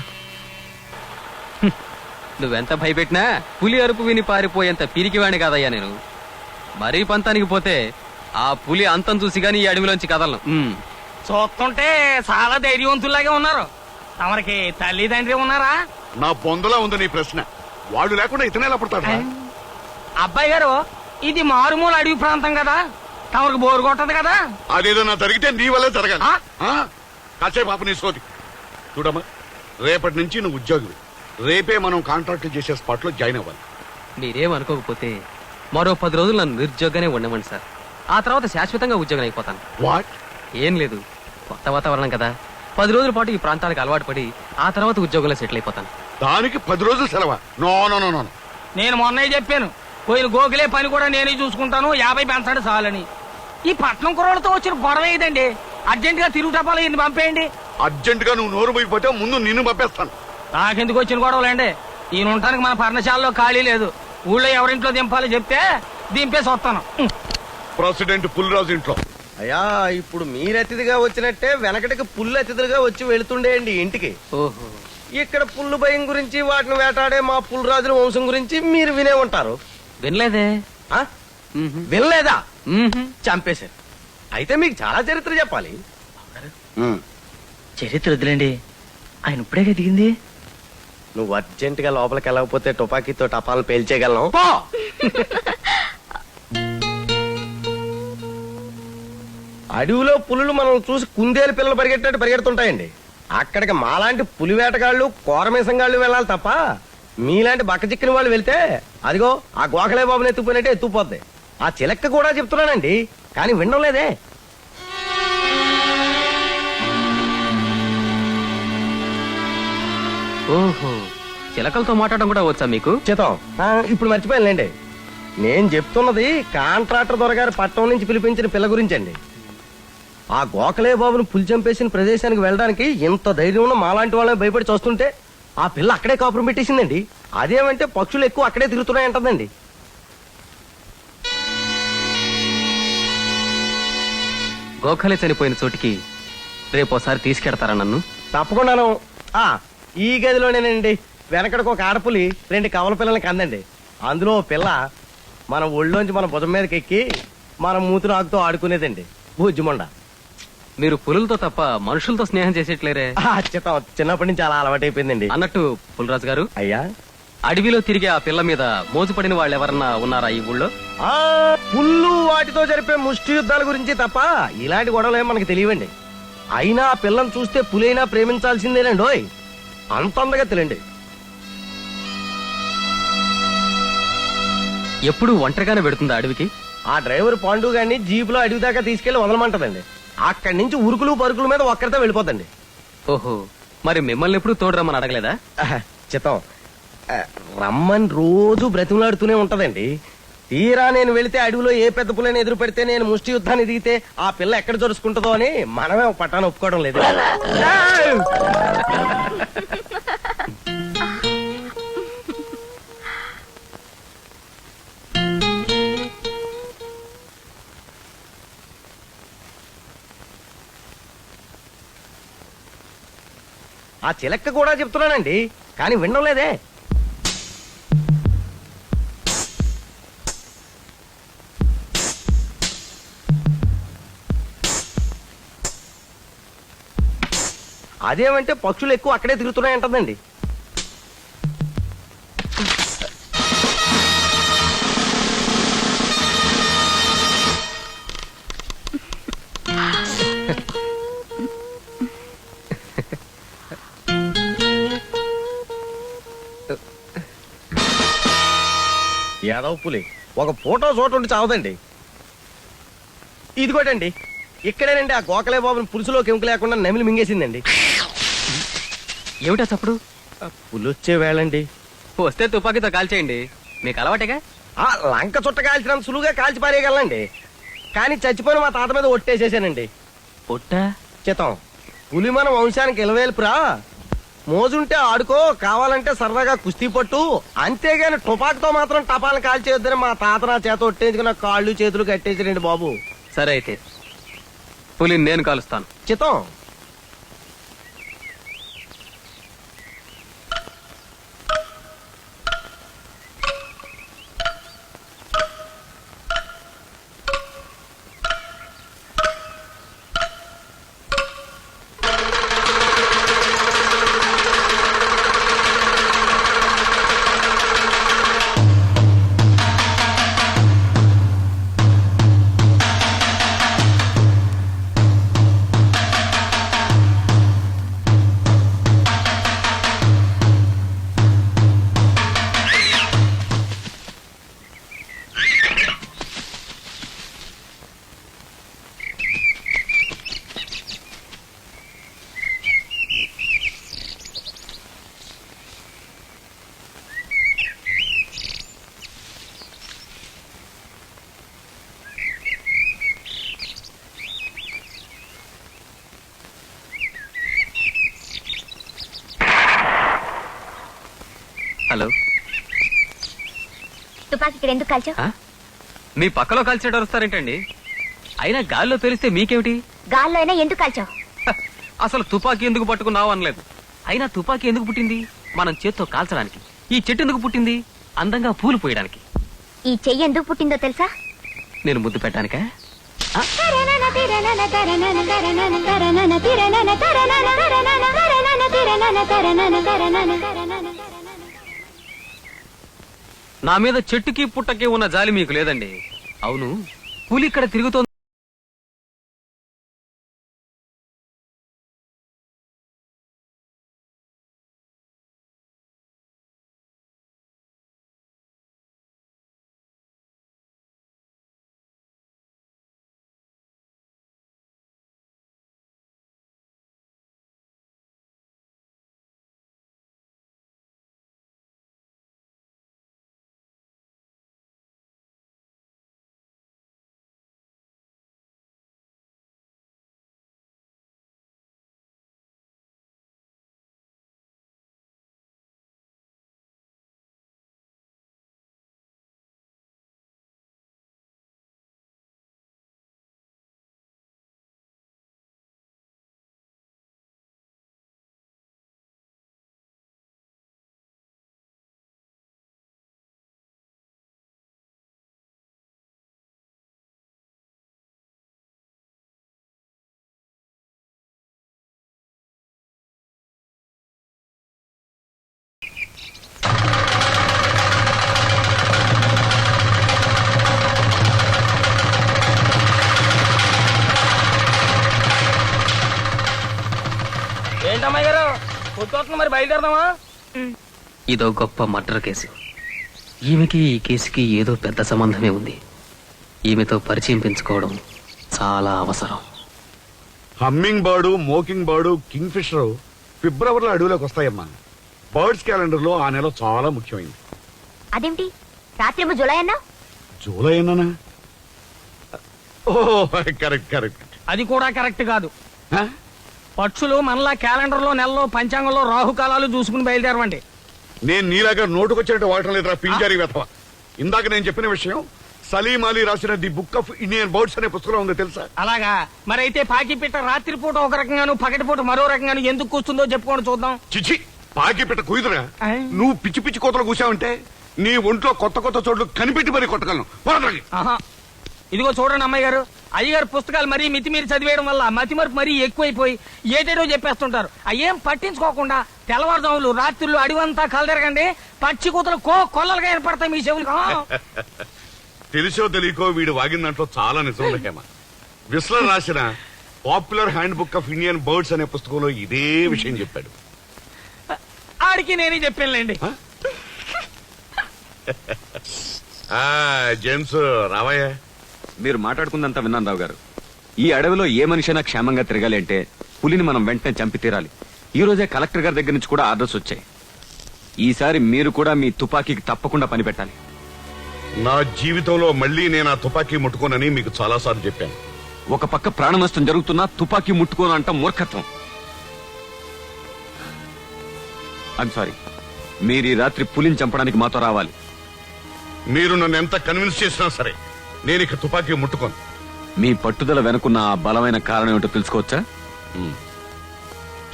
నువ్వెంత భయపెట్టినా పులి అరుపు విని పారిపోయేంత పిరికివాణి కాదయ్యా నేను. మరీ పంతానికి పోతే ఆ పులి అంతం చూసి గాని ఈ అడవిలోంచి కదలను. చూస్తుంటే చాలా ధైర్యవంతుల్లాగే ఉన్నారు. తమరికి తల్లిదండ్రి ఉన్నారా? నా బొందలా ఉంది నీ ప్రశ్న. వాడు లేకుండా ఇతనేలా పడతాడు? అబ్బాయి గారు, ఇది మారుమూల అడవి ప్రాంతం కదా, తమరికి బోరు కొట్టదు కదా. అదేదో నా జరిగితే నీ వల్లే జరగాలి. కాసేపు పాప నీ సోది చూడమ్మా. రేపటి నుంచి నువ్వు ఉద్యోగివి. రేపే మనం కాంట్రాక్ట్ చేసే స్పాట్ లో జాయిన్ అవ్వాలి. మీరేం అనుకోకపోతే మరో 10 రోజులు నన్ను నిరుద్యోగానే ఉండమండి సార్. ఆ తర్వాత శాశ్వతంగా ఉద్యోగం అయిపోతాను. వాట్? ఏం లేదు, కొత్త వాతావరణం కదా, 10 రోజుల పాటు ఈ ప్రాంతానికి అలవాటు పడి ఆ తర్వాత ఉద్యోగంలో సెటిల్ అయిపోతాను. దానికి 10 రోజులు సెలవా? No no no no. నేను మొన్నే చెప్పాను, పోయిన గోకులే పని కూడా నేనే చూసుకుంటాను, 50 పెంచండి చాలని. ఈ పట్నం కుర్రోళ్ళతో వచ్చిన గొడవ ఏదండి? అర్జెంట్ గా తిరుగు టపాలు ఇన్ని పంపేయండి. అర్జెంట్ గా నువ్వు నోరు పోయిపోతే ముందు నిన్ను పంపేస్తాను. నాకెందుకు వచ్చిన గొడవలేండి? ఈయన ఉండటానికి మన పర్ణశాలలో ఖాళీ లేదు. ఊళ్ళో ఎవరింట్లో దింపాలో చెప్తే దింపేసి వస్తాను. ప్రెసిడెంట్ పుల్రాజు ఇంట్లో. అయ్యా, ఇప్పుడు మీరు అతిథిగా వచ్చినట్టే వెనకటికి పుల్లు అతిథిగా వచ్చి వెళుతుండేయండి ఇంటికి. ఓహో, ఇక్కడ పుల్లు భయం గురించి, వాటిని వేటాడే మా పుల్రాజుల వంశం గురించి మీరు వినే ఉంటారు. వినలేదే. ఆ? వినలేదా? చంపేశారు. అయితే మీకు చాలా చరిత్ర చెప్పాలి. చరిత్ర వదిలేండి, ఆయన ఇప్పుడే దిగింది. నువ్వు అర్జెంట్ గా లోపలికి వెళ్ళకపోతే తుపాకీతో టపాలను పేల్చేయగలను. అడవిలో పులులు మనం చూసి కుందేలు పిల్లలు పరిగెట్టినట్టు పరిగెడుతుంటాయండి. అక్కడికి మాలాంటి పులి వేటగాళ్ళు, కోరమేసంగాళ్ళు వెళ్ళాలి తప్ప మీలాంటి బక్క చిక్కిన వాళ్ళు వెళ్తే అదిగో ఆ గోఖలే బాబుని ఎత్తుకుపోయినట్టే ఎత్తుకుపోద్ది. ఆ చిలక్క కూడా చెప్తున్నానండి, కానీ వినడం లేదే. ఓహో, చిలకలతో మాట్లాడడం కూడా వచ్చా మీకు? చిత్తం ఇప్పుడు మర్చిపోయానులేండి. నేను చెప్తున్నది కాంట్రాక్టర్ దొరగారు పట్టణం నుంచి పిలిపించిన పిల్ల గురించండి. ఆ గోకలే బాబును పులి చంపేసిన ప్రదేశానికి వెళ్ళడానికి ఇంత ధైర్యం ఉన్న మాలాంటి వాళ్ళని భయపడి చూస్తుంటే ఆ పిల్ల అక్కడే కాపురం పెట్టేసిందండి. అదేమంటే పక్షులు ఎక్కువ అక్కడే తిరుగుతున్నాయంటదండి. గోఖలే చనిపోయిన చోటికి రేపోసారి తీసుకెడతారా నన్ను? తప్పకుండాను. ఈ గదిలోనేనండి వెనకడికి ఒక ఆడపులి 2 కవల పిల్లలకి అందండి. అందులో ఓ పిల్ల మన ఒళ్ళోంచి మన భుజం మీదకి ఎక్కి మన మూతులు ఆకుతో ఆడుకునేదండి. బుజ్జిమండ. మీరు పులులతో తప్ప మనుషులతో స్నేహం చేసేట్లేరే? చిన్నప్పటి నుంచి అలా అలవాటైపోయిందండి. అన్నట్టు పులరాజు గారు, అయ్యా, అడవిలో తిరిగే ఆ పిల్ల మీద మోజుపడిన వాళ్ళు ఎవరన్నా ఉన్నారా ఈ ఊళ్ళో? పుల్లు వాటితో జరిపే ముష్టి యుద్ధాల గురించి తప్ప ఇలాంటి గొడవలు మనకి తెలియవండి. అయినా ఆ పిల్లని చూస్తే పులైనా ప్రేమించాల్సిందేనండి. ఓయ్, అంత అందగా తెలియండి. ఎప్పుడు ఒంటరిగానే పెడుతుందా అడవికి? ఆ డ్రైవర్ పాండు గారిని జీపులో అడవి దాకా తీసుకెళ్లి వదలమంటదండి. అక్కడి నుంచి ఉరుకులు పరుకుల మీద ఒక్కరితో వెళ్ళిపోతండి. ఓహో, మరి మిమ్మల్ని ఎప్పుడు తోడురమ్మని అడగలేదా? చిత్తం రమ్మని రోజు బ్రతిమలాడుతూనే ఉంటదండి. తీరా నేను వెళితే అడవిలో ఏ పెద్ద పుల్లని ఎదురు పెడితే నేను ముష్టి యుద్ధాన్ని దిగితే ఆ పిల్ల ఎక్కడ జరుచుకుంటుందో అని మనమే ఒక పట్టాన్ని ఒప్పుకోవడం లేదు. ఆ చిలక్క కూడా చెప్తున్నానండి, కానీ వినడం లేదే. అదేమంటే పక్షులు ఎక్కువ అక్కడే తిరుగుతున్నాయంటదండి. యాదవ్ పులి ఒక ఫోటో చోటు ఉండి చావదండి. ఇదిగోటండి, ఇక్కడేనండి ఆ గోకలే బాబుని పులుసులో కెంకు లేకుండా నమిలి మింగేసిందండి. ఏమిటా చప్పుడు? పులొచ్చే వేళండి. వస్తే తుపాకీతో కాల్చేయండి, మీకు అలవాటేగా. ఆ లంక చుట్ట కాల్చినంత సులువుగా కాల్చి పారేయగలండి. కానీ చచ్చిపోయిన మా తాత మీద ఒట్టేసేసానండి. పొట్టా? చిత్తం పులి మన వంశానికి ఇలవేల్పురా. మోజుంటే ఆడుకో, కావాలంటే సరదాగా కుస్తీ పట్టు, అంతేగాని టుపాకుతో మాత్రం టపాలను కాల్చేయొద్దని మా తాత నా చేత ఒట్టేందుకు నా కాళ్ళు చేతులు కట్టేసారండి బాబు. సరే అయితే పులిని నేను కాలుస్తాను. చిత్తం హలో, తుపాకీ ఇక్కడ ఎందుకు కాల్చావు? మీ పక్కలో కాల్చేట వస్తారేంటండి? అయినా గాల్లో తెలిస్తే మీకేమిటి? గాల్లో అయినా ఎందుకు కాల్చావు? అసలు తుపాకీ ఎందుకు పట్టుకున్నావు అనలేదు. అయినా తుపాకీ ఎందుకు పుట్టింది? మనం చేత్తో కాల్చడానికి. ఈ చెట్టు ఎందుకు పుట్టింది? అందంగా పూలు పోయడానికి. ఈ చెయ్యి ఎందుకు పుట్టిందో తెలుసా? నేను ముద్దు పెట్టడానికా? నా మీద చెట్టుకి పుట్టకి ఉన్న జాలి మీకు లేదండి. అవును, పులి ఇక్కడ తిరుగుతోంది. ఏంటమ్మాయి గారు పొద్దున్న మరి బయలుదేరదామా? ఇదో గొప్ప మర్డర్ కేసు. ఈమెకి ఈ కేసుకి ఏదో పెద్ద సంబంధమే ఉంది. ఈమెతో పరిచయం పెంచుకోవడం చాలా అవసరం. Hummingbird, mockingbird, kingfisher ఫిబ్రవరిలో అడవిలోకి వస్తాయమ్మా. బర్డ్స్ క్యాలెండర్ లో ఆ నెల చాలా ముఖ్యమైంది. అదేంటి రాత్రేమో జూలై అన్నా? జూలై అన్నానా? ఓ కరెక్ట్ కరెక్ట్. అది కూడా కరెక్ట్ కాదు. పక్షులు మనలా క్యాలెండర్ లో నెలలో పంచాంగంలో రాహుకాలాలు చూసుకుని బయలుదేరవండి. నేను నీలాగా నోటుకొచ్చినట్టు వాడటం లేదురా పింజారి వెతవ. ఇందాక నేను చెప్పిన విషయం సలీం అలీ రాసిన the book of Indian birds అనే పుస్తకం ఉంది తెలుసా? అలాగా, మరైతే పాకిపిట్ట రాత్రిపూట ఒక రకంగాను పగటిపూట మరో రకంగాను ఎందుకు కూస్తుందో చెప్పుకోండి చూద్దాం. చిచి, పాకిపిట్ట కుదురా. నువ్వు పిచ్చి పిచ్చి కోతలు కూసావంటే నీ ఒంట్లో కొత్త కొత్త చోట్లు కనిపెట్టి మరీ కొట్టగలను. ఆహా, ఇదిగో చూడండి అమ్మాయి గారు, అయ్యగారు పుస్తకాలు మరీ మితిమీరి చదివేయడం వల్ల మతిమరుపు మరీ ఎక్కువైపోయి ఏటేటో చెప్పేస్తుంటారు. అయ్యేం పట్టించుకోకుండా తెల్లవారుజాములు రాత్రులు అడివంతా కలదరగండి, పచ్చి కూతలు కొల్లలుగా ఏర్పడతాయి మీ చెవులు. తెలిసో తెలియకో వీడు వాగిన దాంట్లో చాలా నిజం హేమ. విస్లర్ రాసిన popular hand book of Indian birds అనే పుస్తకంలో ఇదే విషయం చెప్పాడు. ఆడికి నేనే చెప్పానులేండి. జేమ్స్ రావయ్యా. మీరు మాట్లాడుకుందంతా విన్నాను రావు గారు. ఈ అడవిలో ఏ మనిషైనా క్షేమంగా తిరగాలి అంటే పులిని మనం వెంటనే చంపి తీరాలి. ఈ రోజే కలెక్టర్ గారి దగ్గర నుంచి కూడా ఆర్డర్స్ వచ్చాయి. ఈసారి మీరు కూడా మీ తుపాకీకి తప్పకుండా పని పెట్టాలి. నా జీవితంలో మళ్ళీ నేను ఆ తుపాకీ ముట్టుకోనని మీకు చాలాసార్లు చెప్పాను. ఒక పక్క ప్రాణ నష్టం జరుగుతున్నా తుపాకీ ముట్టుకోను అంటాం మూర్ఖత్వం. ఐమ్ సారీ, మీరు ఈ రాత్రి పులిని చంపడానికి మాతో రావాలి. మీరు నన్ను ఎంత కన్విన్స్ చేసినా సరే నేను ఇక తుపాకీ ముట్టుకోను. మీ పట్టుదల వెనుకున్న ఆ బలమైన కారణం ఏమిటో తెలుసుకోవచ్చా?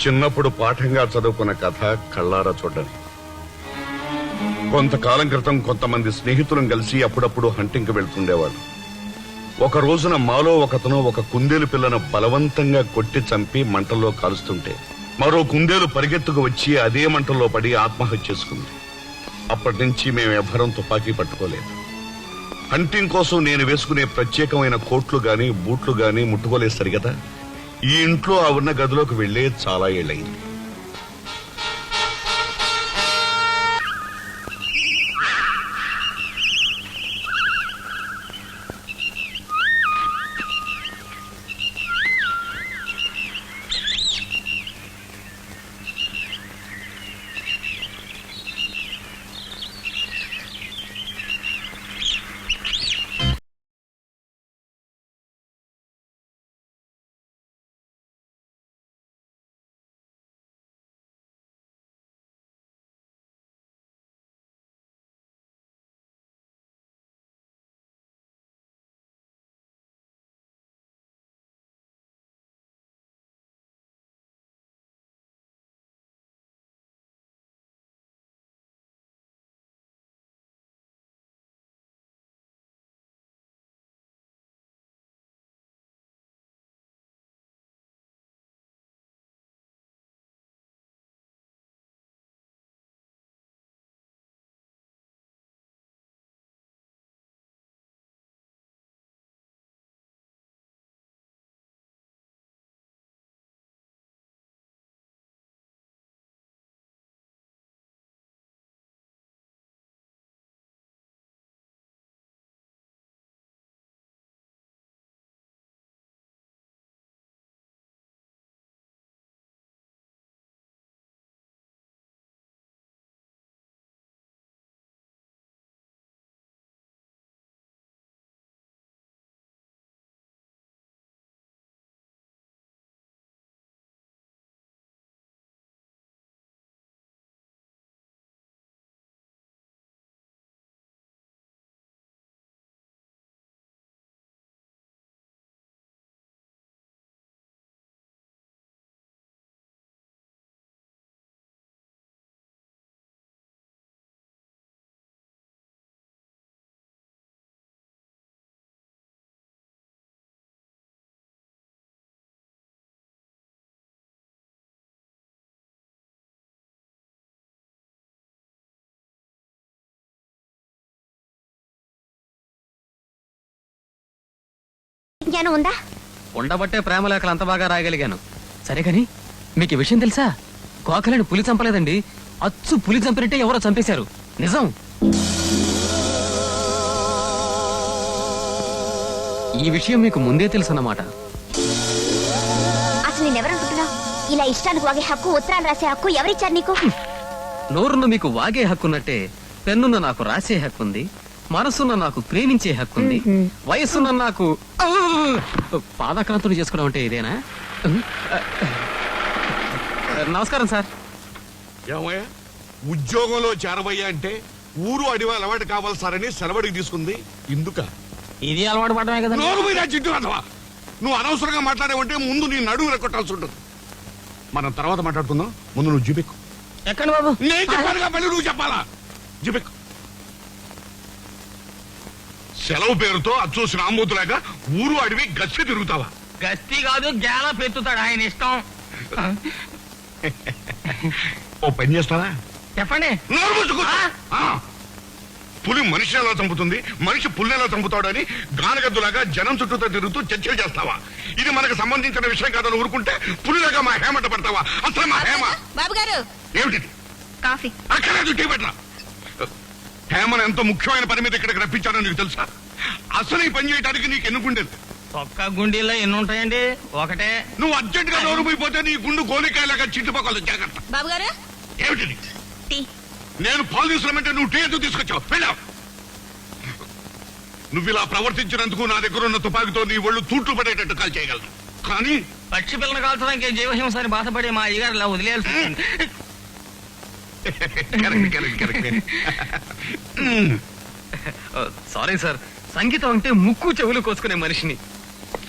చిన్నప్పుడు పాఠంగా చదువుకున్న కథ కళ్ళారా చూడని. కొంతకాలం క్రితం కొంతమంది స్నేహితులను కలిసి అప్పుడప్పుడు హంటింగ్కి వెళ్తుండేవాడు. ఒక రోజున మాలో ఒకతను ఒక కుందేలు పిల్లను బలవంతంగా కొట్టి చంపి మంటల్లో కాలుస్తుంటే మరో కుందేలు పరిగెత్తుకు వచ్చి అదే మంటల్లో పడి ఆత్మహత్య చేసుకుంది. అప్పటి నుంచి మేమెవ్వరం తుపాకీ పట్టుకోలేదు. హంటింగ్ కోసం నేను వేసుకునే ప్రత్యేకమైన కోట్లు గాని బూట్లు గాని ముట్టుకోలేదు సరిగదా. ఈ ఇంట్లో ఆ ఉన్న గదిలోకి వెళ్లే చాలా ఏళ్ళయింది. జ్ఞానం ఉందా? ఉండబట్టే ప్రేమలేఖలు అంత బాగా రాయగలిగాను. సరే కాని మీకు ఈ విషయం తెలుసా? కోకలని పులి చంపలేదండి, అచ్చు పులి చంపినట్టే ఎవరో చంపేశారు. నిజం. ఈ విషయం మీకు ముందే తెలుసు అన్నమాట. అసలు నేనెవరనుకుంటున్నావు? ఇలా ఇష్టానికి వాగే హక్కు, ఉత్తరాలు రాసే హక్కు ఎవరిచ్చారు నీకు? నోరున్న మీకు వాగే హక్కున్నట్టే పెన్నున్న నాకు రాసే హక్కుంది, మనసున్న నాకు ప్రేమించే హక్కుంది, వయస్సున్న నాకు పాదక్రాంతులు చేసుకోవడం అంటే ఇదేనా? నమస్కారం సార్. ఏమయ్యా, ఉద్యోగంలో చేరబోయ్యా అంటే ఊరు అడివా అలవాటు కావాలి సార్ అని సెలవుడికి తీసుకుంది ఇందుక. ఇది అలవాటు పడమే కదా. నోరు మీద జిడ్డు అదవా, నువ్వు అనవసరంగా మాట్లాడేవంటే ముందు నీ నడువు రెక్కొట్టాల్సి ఉంటుంది. మనం తర్వాత మాట్లాడుకుందాం, ముందు నువ్వు జిబెక్కు. ఎక్కడ బాబు? నేను చెప్పాను కాబట్టి నువ్వు చెప్పాలా? జిబెక్కు. సెలవు పేరుతో అచ్చూసిన ఆంబోతులాగా ఊరు అడివి గస్తీ తిరుగుతావా? గస్తీ కాదు, గ్యాల పెత్తుతాడు, ఆయన ఇష్టం. ఓ పని చేస్తావా? చెప్పండి. నోరు మూసుకో. పులి మనిషిని ఎలా చంపుతుంది, మనిషి పుల్ని ఎలా చంపుతాడని గానగద్దులాగా జనం చుట్టూతో తిరుగుతూ చర్చలు చేస్తావా? ఇది మనకు సంబంధించిన విషయం కాదని ఊరుకుంటే పులిలాగా మా హేమంట పడతావా? అసలు మా హేమ బాబు గారు ఏమిటి? కాఫీ. అక్కర్లేదు, టీ పెట్టరా. హేమను ఎంతో ముఖ్యమైన పని మీద ఇక్కడికి రప్పించానో నీకు తెలుసా? అసలు ఈ పని చేయడానికి నీకు ఎన్నుకుండేది ఒక్క గుండీల్లో ఎన్ని ఉంటాయండి? ఒకటే. నువ్వు అర్జెంట్ గా నోరు పోయిపోతే నీ గుండు గోలికాయలాగా చింటిపోకలు జాగ్రత్త. బాబు గారు ఏమిటి టీ. నేను పాలు తీసుకురామంటే నువ్వు టీ ఎందుకు తీసుకొచ్చావు? వెళ్ళావు. నువ్వు ఇలా ప్రవర్తించినందుకు నా దగ్గర ఉన్న తుపాకీతో నీ ఒళ్ళు తూట్లు పడేటట్టు కాల్ చేయగలను. కానీ పక్షి పిల్లని కాల్చడానికి జీవహింస అని బాధపడి మా అయ్యగారు ఇలా వదిలేయాల్సి వచ్చింది. సారీ సార్, సంగీతం అంటే ముక్కు చెవులు కోసుకునే మనిషిని.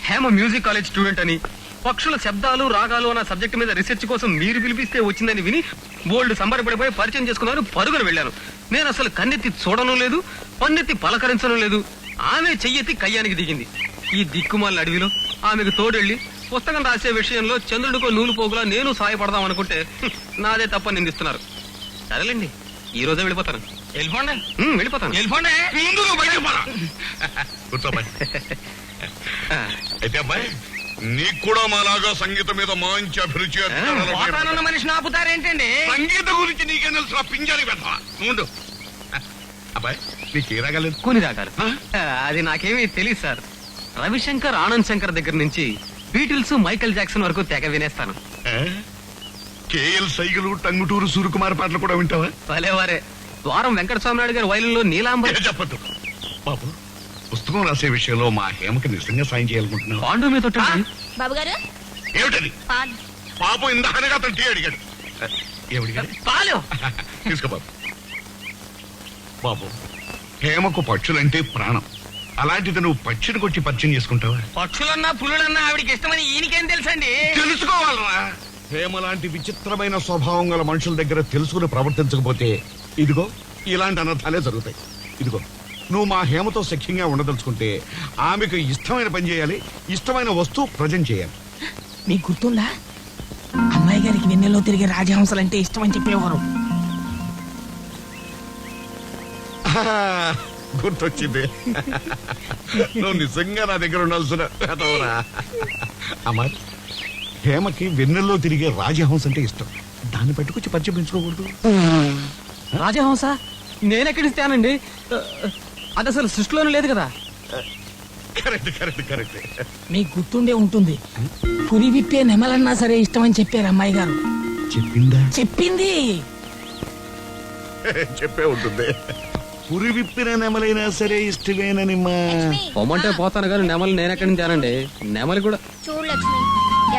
హేమ మ్యూజిక్ కాలేజ్ స్టూడెంట్ అని, పక్షుల శబ్దాలు రాగాలు అన్న సబ్జెక్ట్ మీద రీసెర్చ్ కోసం మీరు పిలిపిస్తే వచ్చిందని విని బోల్డ్ సంబరపడిపోయి పరిచయం చేసుకున్నాను, పరుగున వెళ్ళాను. నేను అసలు కన్నెత్తి చూడడం లేదు, పన్నెత్తి పలకరించడం లేదు. ఆమె చెయ్యెత్తి కయ్యానికి దిగింది. ఈ దిక్కుమాల అడవిలో ఆమెకు తోడెళ్ళి పుస్తకం రాసే విషయంలో చంద్రుడికో నూలు పోగులా నేను సాయపడదాం అనుకుంటే నాదే తప్ప నిందిస్తున్నారు. సరేలేండి, ఈ రోజే వెళ్ళిపోతాను. వెళ్ళిపోండి. వెళ్ళిపోతాను. వెళ్ళిపోండి. ముందు నువ్వు బయటకు పోరా. కూర్చోబాయ్. అయితే అబ్బాయి, నీకు కూడా మాలాగా సంగీతం మీద మంచి అభిరుచి. పోతానన్న మనిషిని ఆపుతారేంటండి? సంగీతం గురించి నీకేం తెలుసు? పింజారి పెడతా నువ్వు. అబ్బాయి, నీకు ఏ రాగలేదు? కొన్ని రాగాలు అది నాకేమీ తెలియదు సార్. రవిశంకర్, ఆనంద్ శంకర్ దగ్గర నుంచి బీటిల్స్, మైకేల్ జాక్సన్ వరకు తెగ వినేస్తాను. కేఎల్ సైకిలు, టంగుటూరు, సూర్యకుమార్ పాటలు కూడా వింటావా? భలేవారే. ద్వారం వెంకటస్వామి నాయుడు గారి వైలిన్లో నీలాంబ. చెప్పద్దు బాబు. పుస్తకం రాసే విషయంలో మా హేమకి నిజంగా సాయం చేయాలనుకుంటున్నావు. పాండు మీద బాబు గారు ఏమిటది? పాపం ఇందాకనగా అతను టీ అడిగాడు. ఏమడిగాడు? పాలు తీసుకో బాబు. బాబు, హేమకు పక్షులంటే ప్రాణం. అలాంటిది నువ్వు పక్షిని కొట్టి పరిచయం చేసుకుంటావా? పక్షులన్నా పులులన్నా ఆవిడికి ఇష్టమని ఈయనకేం తెలుసండి? తెలుసుకోవాలరా. హేమ లాంటి విచిత్రమైన స్వభావం గల మనుషుల దగ్గర తెలుసుకుని ప్రవర్తించకపోతే ఇదిగో ఇలాంటి అనర్థాలే జరుగుతాయి. ఇదిగో, నువ్వు మా హేమతో సఖ్యంగా ఉండదలుచుకుంటే ఆమెకు ఇష్టమైన పని చేయాలి, ఇష్టమైన వస్తువు ప్రజెంట్ చేయాలి. మీకు గుర్తుందా అమ్మాయి గారికి వెన్నెల్లో తిరిగే రాజహంసలంటే ఇష్టం అని చెప్పేవారు? గుర్తొచ్చింది. నువ్వు నిజంగా నా దగ్గర ఉండాల్సిన అమ్మా. హేమకి వెన్నెల్లో తిరిగే రాజహంస అంటే ఇష్టం. దాన్ని పట్టుకొచ్చి పరిచయం పెంచుకోకూడదు. రాజహంస నేనెక్కడిస్తానండి? అది అసలు సృష్టిలోనే లేదు కదా. Correct correct correct. మీకు గుర్తుండే ఉంటుంది, పురి విప్పే నెమలన్నా సరే ఇష్టం అని చెప్పారు అమ్మాయి గారు. చెప్పిందా? చెప్పింది. చెప్పే ఉంటుంది. పురి విప్పిన నెమలైనా సరే ఇష్టమేనని. పొమ్మంటే పోతాను కానీ నెమలు నేనెక్కడి నుంచి తేనండి. నెమలి కూడా చూడు లక్ష్మి,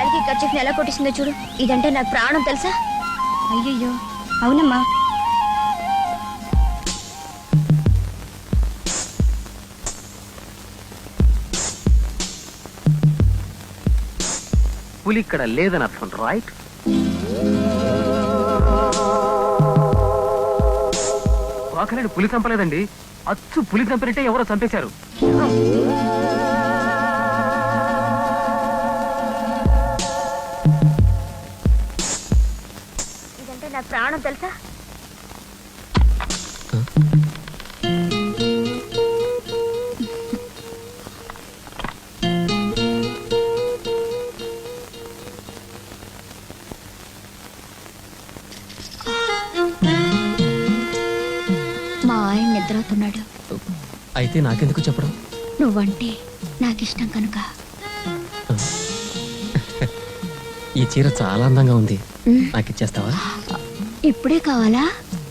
ఎడకి ఖర్చుని ఎలా కొట్టిస్తుందో చూడు. ఇదంటే నాకు ప్రాణం తెలుసా? అయ్యయ్యో అవునమ్మా. పులి ఇక్కడ లేదని అర్థం, రైట్? వాకలేడు పులి చంపలేదండి, అచ్చు పులి చంపినట్టే ఎవరో చంపేశారు. ఇదంటే నాకు ప్రాణం తెలుసా? మా ఆయన నిద్రవుతున్నాడు. అయితే నాకెందుకు చెప్పడం? నువ్వంటే నాకిష్టం కనుక. ఈ చీర చాలా అందంగా ఉంది, నాకు ఇచ్చేస్తావా? ఇప్పుడే కావాలా?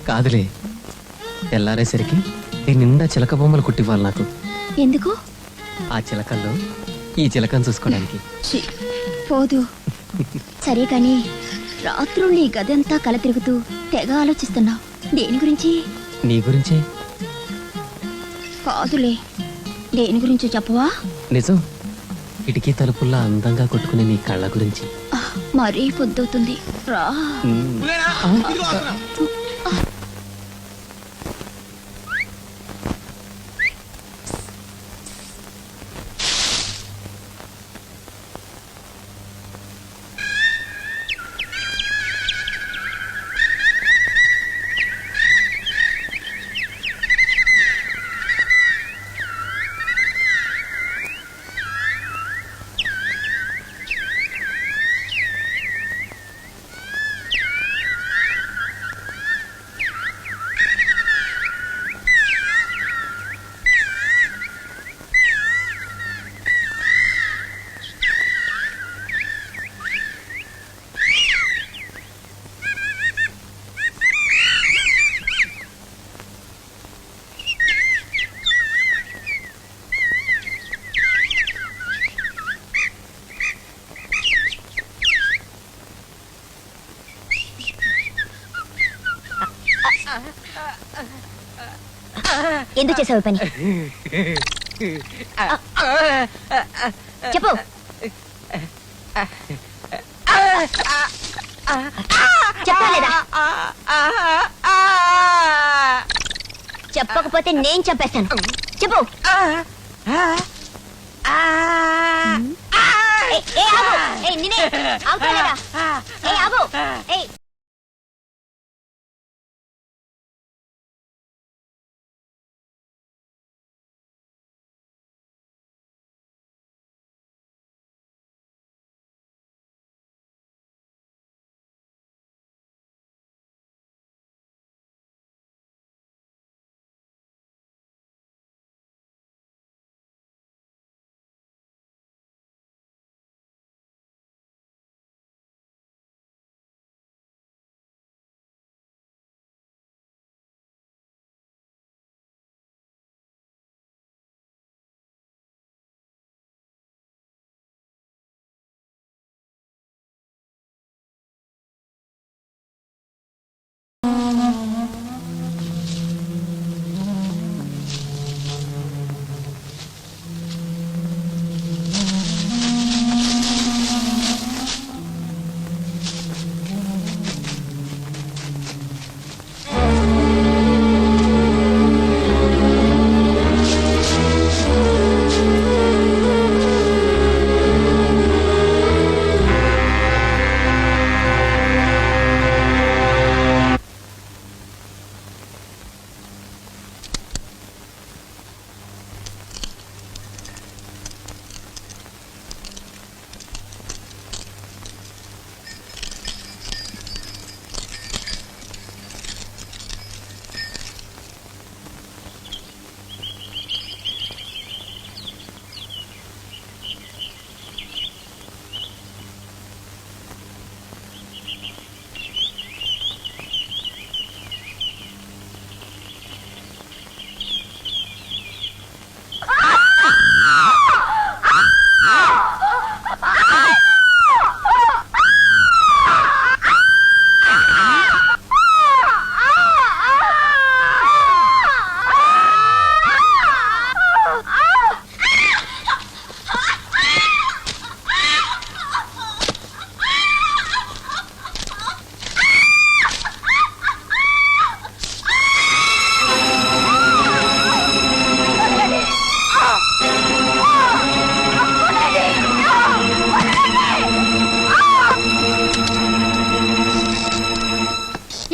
కాదులే, తెల్లారేసరికి దీని నిండా చిలక బొమ్మలు కుట్టివ్వాలి నాకు. ఎందుకు? ఆ చిలకల్లో ఈ చిలకను చూసుకోవడానికి. ఛీ, పోదు. సరే కాని రాత్రులు నీ గదంతా కల తిరుగుతూ తెగ ఆలోచిస్తున్నావు. దేని గురించి? నీ గురించే. కాదులే, దేని గురించో చెప్పవా? నిజం, కిటికీ తలుపుల్లా అందంగా కొట్టుకునే నీ కళ్ళ గురించి. మరీ పొద్దవుతుంది, రా. ఎందుకు చేసావు ఈ పని? చెప్పు. చెప్పలేదా? చెప్పకపోతే నేను చంపేస్తాను. చెప్పు. నిన్నే ఆగుతాడా? ఆగు.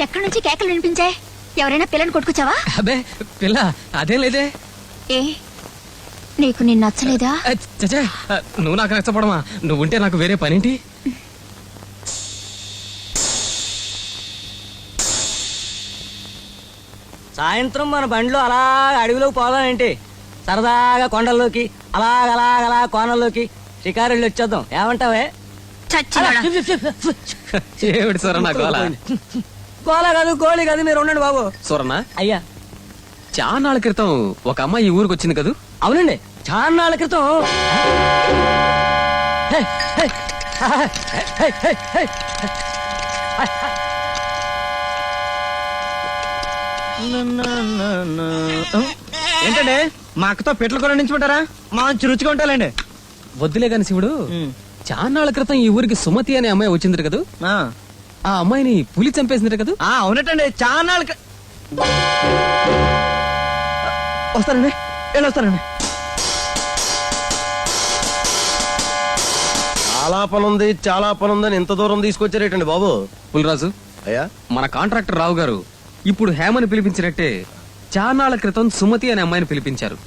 ఎక్కడి నుంచి కేకలు వినిపించాయి? ఎవరైనా పిల్లని కొట్టుకొచ్చావా? అబే పిల్ల అదేం లేదే. ఏ నీకు నేను నచ్చలేదా? చచ్చా నువ్వు నాకు నచ్చపడమా? నువ్వుంటే నాకు వేరే పనేంటి? సాయంత్రం మన బండిలో అలా అడవిలోకి పోదామేంటి? సరదాగా కొండల్లోకి అలాగలా కోనల్లోకి షికారులు వచ్చేద్దాం. ఏమంటావే? ఏమిటి సూరన్న గోల? గోల కాదు, గోళీ కాదు. మీరు ఉండండి బాబు. సూరన్న అయ్యా, చాన్నాళ్ళ క్రితం ఒక అమ్మాయి ఈ ఊరికి వచ్చింది కదూ? అవునండి, చాన్నాళ్ళ క్రితం. ఏంటంటే మా అక్కతో పెట్ల కూర నుంచుంటారా? మంచి రుచిగా ఉంటాలండి. వద్దులే కాని శివుడు, చాన్నాళ్ళ క్రితం ఈ ఊరికి సుమతి అనే అమ్మాయి వచ్చింది కదూ? ఆ అమ్మాయిని పులి చంపేసింది కదూ? అవునటండి, చాలా వస్తానండి, వస్తానండి. చాలా పనుందని ఇంత దూరం తీసుకొచ్చారేటండి బాబు? పులిరాజు అయ్యా, మన కాంట్రాక్టర్ రావు గారు ఇప్పుడు హేమని పిలిపించినట్టే చాన్నాళ్ళ క్రితం సుమతి అనే అమ్మాయిని పిలిపించారు.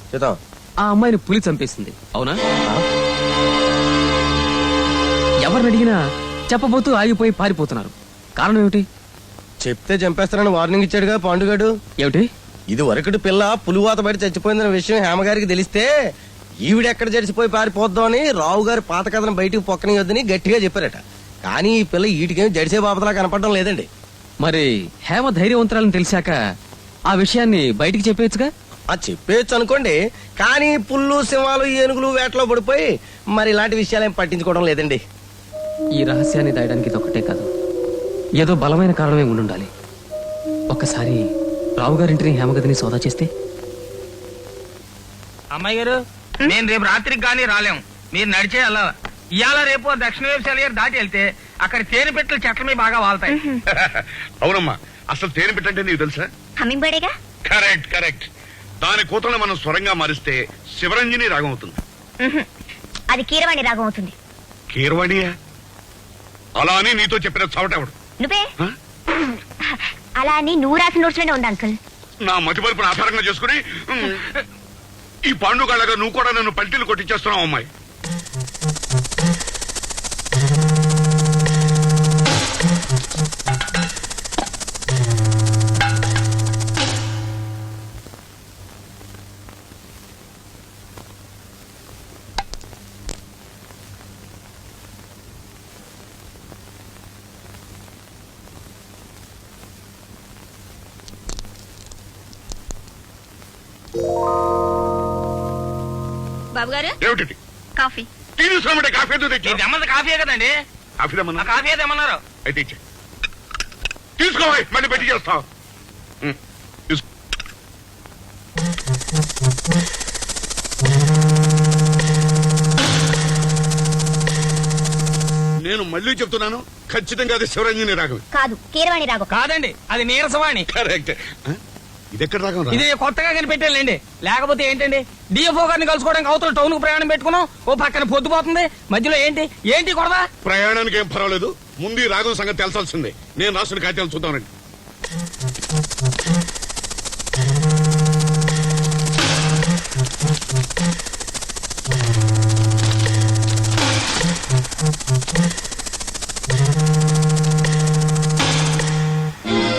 ఆ అమ్మాయిని పులి చంపేసింది, అవునా? ఎవరిని అడిగినా చెప్పబోతూ ఆగిపోయి పారిపోతున్నారు. కారణం ఏమిటి? చెప్తే చంపేస్తారని వార్నింగ్ ఇచ్చాడుగా పాండుగాడు. ఏమిటి? ఇది వరకటి పిల్ల పులివాత బయట చచ్చిపోయిందన్న విషయం హేమగారికి తెలిస్తే ఈవిడెక్కడ జడిసిపోయి పారిపోద్దాం అని రావు గారి పాత కథను బయటికి పొక్కనియొద్దని గట్టిగా చెప్పారట. కానీ ఈ పిల్ల ఈటికేం జడిసే బాపతలా కనపడడం లేదండి. మరి హేమ ధైర్యవంతురాలని తెలిసాక ఆ విషయాన్ని బయటికి చెప్పేయచ్చుగా? చెప్పేయచ్చు అనుకోండి, కానీ పుల్లు సింహాలు ఏనుగులు వేటలో పడిపోయి మరి ఇలాంటి విషయాలేం పట్టించుకోవడం లేదండి. ఈ రహస్యాన్ని దాయడానికి ఇదొక్కటే కాదు, ఏదో బలమైన కారణమే ఉండాలి. ఒక్కసారి రావు గారింటిని హేమగదిని సోదా చేస్తే అమ్మాయి గారు నేను రేపు రాత్రికి కానీ రాలేము, మీరు నడిచే అలా ఇవాళ రేపు దక్షిణ వైపు సెలయేరు దాటి వెళ్తే అక్కడ తేనె పెట్టలు చెట్ల మీద బాగా వాళ్తాయి. అవునమ్మా, అసలు తేనె పెట్టంటే నీకు తెలుసా? హమ్మింగ్ బర్డేగా. Correct correct. దాని కూతలను మనం స్వరంగా మారిస్తే శివరంజని రాగం అవుతుంది. అది కీరవాణి రాగం అవుతుంది. కీరవాణియా? అలా అని నీతో చెప్పిన చవటెవడు? నువ్వే. అలా అని నువ్వు రాసిన నోట్స్ లోనే ఉంది అంకుల్. నా మతి మరుపును ఆధారంగా చేసుకుని ఈ పాండుగాళ్ళగా నువ్వు కూడా నన్ను పల్టీలు కొట్టించేస్తున్నావు అమ్మాయి. బాబు గారు ఏమిటి కాఫీ. టీ తీసుకున్నామంటే కాఫీ ఎందుకు తెచ్చావు? తెమ్మంది కాఫీయే కదండి. కాఫీ తెమ్మన్నా? కాఫీ తెమ్మన్నారు. అయితే ఇచ్చే తీసుకోవాలి, మళ్ళీ పెట్టి చేస్తావు. నేను మళ్ళీ చెప్తున్నాను, ఖచ్చితంగా అది శివరంజని రాగం కాదు, కీరవాణి రాగం. కాదండి, అది నీరసవాణి. కరెక్ట్. ఇది ఎక్కడ రాగం రా? ఇది కొత్తగా కనిపెట్టాలండి. లేకపోతే ఏంటండి, డిఎఫ్ఓ గారిని కలుసుకోవడానికి అవతల టౌన్ కు ప్రయాణం పెట్టుకున్నాం, ఓ పక్కన పొద్దుపోతుంది, మధ్యలో ఏంటి ఏంటి కొడదా? ప్రయాణానికి ఏం పర్వాలేదు, ముందు ఈ రాగం సంగతి తెలసాల్సిందే. నేను రాసిన కాగితాలు చూద్దామండి.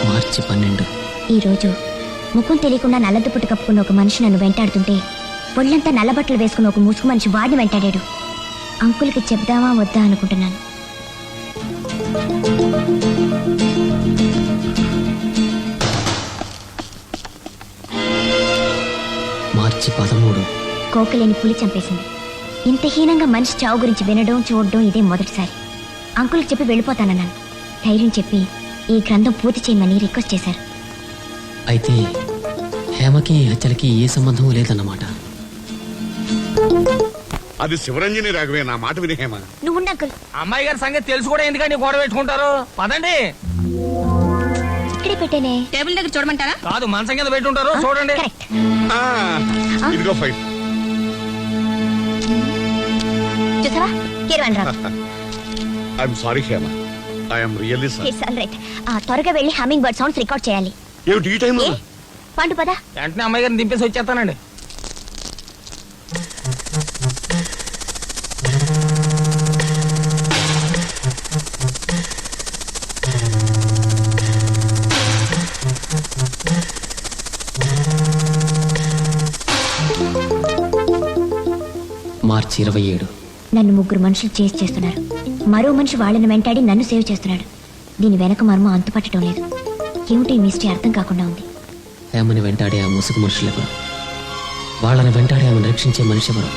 మార్చి 12. ఈ రోజు ముఖం తెలియకుండా నల్లదు పుట్టు కప్పుకున్న ఒక మనిషి నన్ను వెంటాడుతుంటే ఒళ్ళంతా నల్లబట్టలు వేసుకున్న ఒక ముసుగు మనిషి వాడిని వెంటాడాడు. అంకుల్కి చెప్దామా వద్దా అనుకుంటున్నాను. మార్చి 13. కోకలేని పులి చంపేసింది. ఇంత హీనంగా మనిషి చావు గురించి వినడం చూడడం ఇదే మొదటిసారి. అంకుల్కి చెప్పి వెళ్ళిపోతానన్నాను. ధైర్యం చెప్పి ఈ గ్రంథం పూర్తి చేయమని రిక్వెస్ట్ చేశారు. అయితే హేమకి హత్యలకి ఏ సంబంధం లేదన్నమాట. అది శివరంజని రాగమే, నా మాట విని హేమ. నువ్వు అంకుల్. అమ్మాయి గారి సంగతి తెలుసు కూడా ఎందుకండి గొడవ పెట్టుకుంటారు? పదండి. ఇక్కడే పెట్టేనే. టేబుల్ దగ్గర చూడమంటారా? కాదు, మంచం కింద పెట్టుంటారు, చూడండి. కరెక్ట్. ఇదిగో ఫైల్. చూసావా, కీరవాణి రాగం. I'm sorry Hema, I'm really sorry. It's all right. త్వరగా వెళ్ళి హమ్మింగ్ బర్డ్ సౌండ్స్ రికార్డ్ చేయాలి. ఏమిటి ఈ టైంలో? పండు పదా. వెంటనే అమ్మాయి గారిని దింపేసి వచ్చేస్తానండి. మార్చి 27. నన్ను ముగ్గురు మనుషులు చేసి చేస్తున్నారు. మరో మనిషి వాళ్ళని వెంటాడి నన్ను సేవ్ చేస్తున్నాడు. దీని వెనక మర్మం అంతుపట్టడం లేదు. ఏమిటి ఈ మిస్టరీ అర్థం కాకుండా ఉంది. హేమని వెంటాడే ఆ ముసుగు మనుషులెవరు? వాళ్ళని వెంటాడే ఆమెను రక్షించే మనిషి ఎవరు?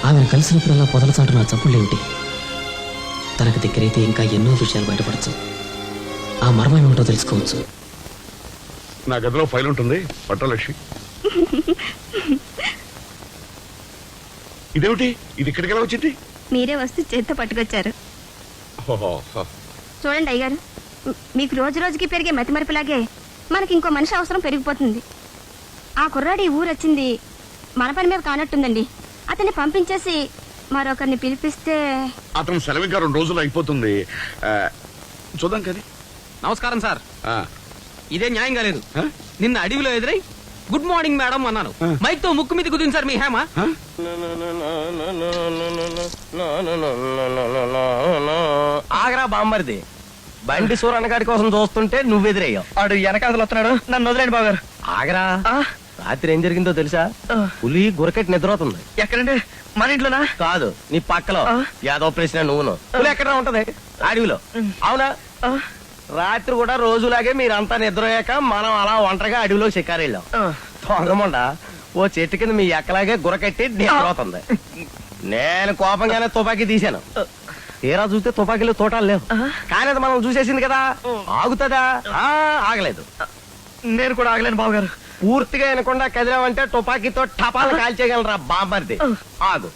ఆమెను కలిసినప్పుడల్లా పొదల చాటున చప్పుళ్ళేమిటి? తనకు దగ్గరైతే ఇంకా ఎన్నో విషయాలు బయటపడచ్చు. ఆ మర్మం ఏమిటో తెలుసుకోవచ్చు. నా గదిలో ఫైల్ ఉంటుంది, పట్టలక్ష్మి. ఇదేమిటి, ఇది ఇక్కడికి ఎలా వచ్చింది? మీరే వస్తూ చేత్తో పట్టుకొచ్చారు. చూడండి అయ్యగారు, మీకు రోజు రోజుకి పెరిగే మతిమరుపులాగే మనకి ఇంకో మనిషి అవసరం పెరిగిపోతుంది. ఆ కుర్రాడి ఊరు వచ్చింది మన పని మీద కానట్టుందండి. అతన్ని పంపించేసి మరొకరిని పిలిపిస్తే. అతను సెలవు ఇంకా 2 రోజులు అయిపోతుంది. చూద్దాం కానీ. నమస్కారం సార్. ఇదే న్యాయంగా లేదు. నిన్న అడవిలో ఎదురై గుడ్ మార్నింగ్ మేడం అన్నాను. మైక్ తో ముక్కు మీద కుదింది సార్ మీ హేమ. ఆగరా బామ్మరిది, బండి సూరన్న గారి కోసం చూస్తుంటే నువ్వెదురయ్యావు. వాడు వెనకాతలు వస్తున్నాడు, నన్ను వదిలేండి బాగారు. ఆగరా, రాత్రి ఏం జరిగిందో తెలుసా? పులి గురకెట్టి నిద్రపోతుంది. ఎక్కడండి? మన ఇంట్లోనా? కాదు, నీ పక్కలో. యాదవ ప్రశ్న నువ్వును. పులి ఎక్కడ ఉంటది? అడవిలో. అవునా? రాత్రి కూడా రోజులాగే మీరంతా నిద్రపోయాక మనం అలా ఒంటరిగా అడవిలో షికారు వెళ్ళాం. తొంగమండ ఓ చెట్టు కింద మీ ఎక్కలాగే గురకెట్టి నిద్రపోతుంది. నేను కోపంగానే తుపాకీ తీశాను. తీరా చూస్తే తుపాకీలో తోటాలు లేవు. కానీ అది మనం చూసేసింది కదా, ఆగుతుందా? ఆగలేదు. నేను కూడా ఆగలేను బావగారు. పూర్తిగా వినకుండా కదిలావంటే తుపాకీతో టపాలు కాల్చేయగలరా బాంబర్ది. ఆగు.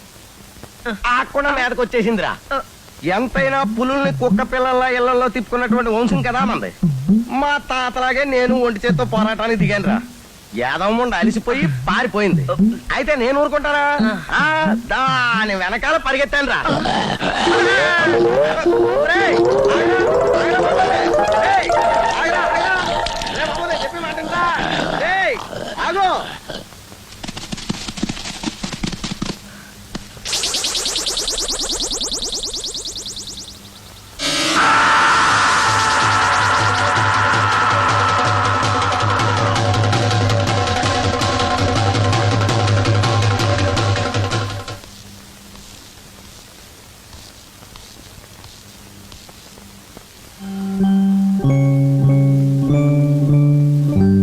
ఆకుండా మీదకి వచ్చేసిందిరా. ఎంతైనా పులుల్ని కుక్క పిల్లల ఇళ్లలో తిప్పుకున్నటువంటి వంశం కదా మంది. మా తాతలాగే నేను ఒంటి చేత్తో పోరాటానికి దిగానురా. యాదమ్ముండి అలిసిపోయి పారిపోయింది. అయితే నేను ఊరుకుంటారా? దాని వెనకాల పరిగెత్తాను రా. చెప్పి మాటంరా. ఆగో.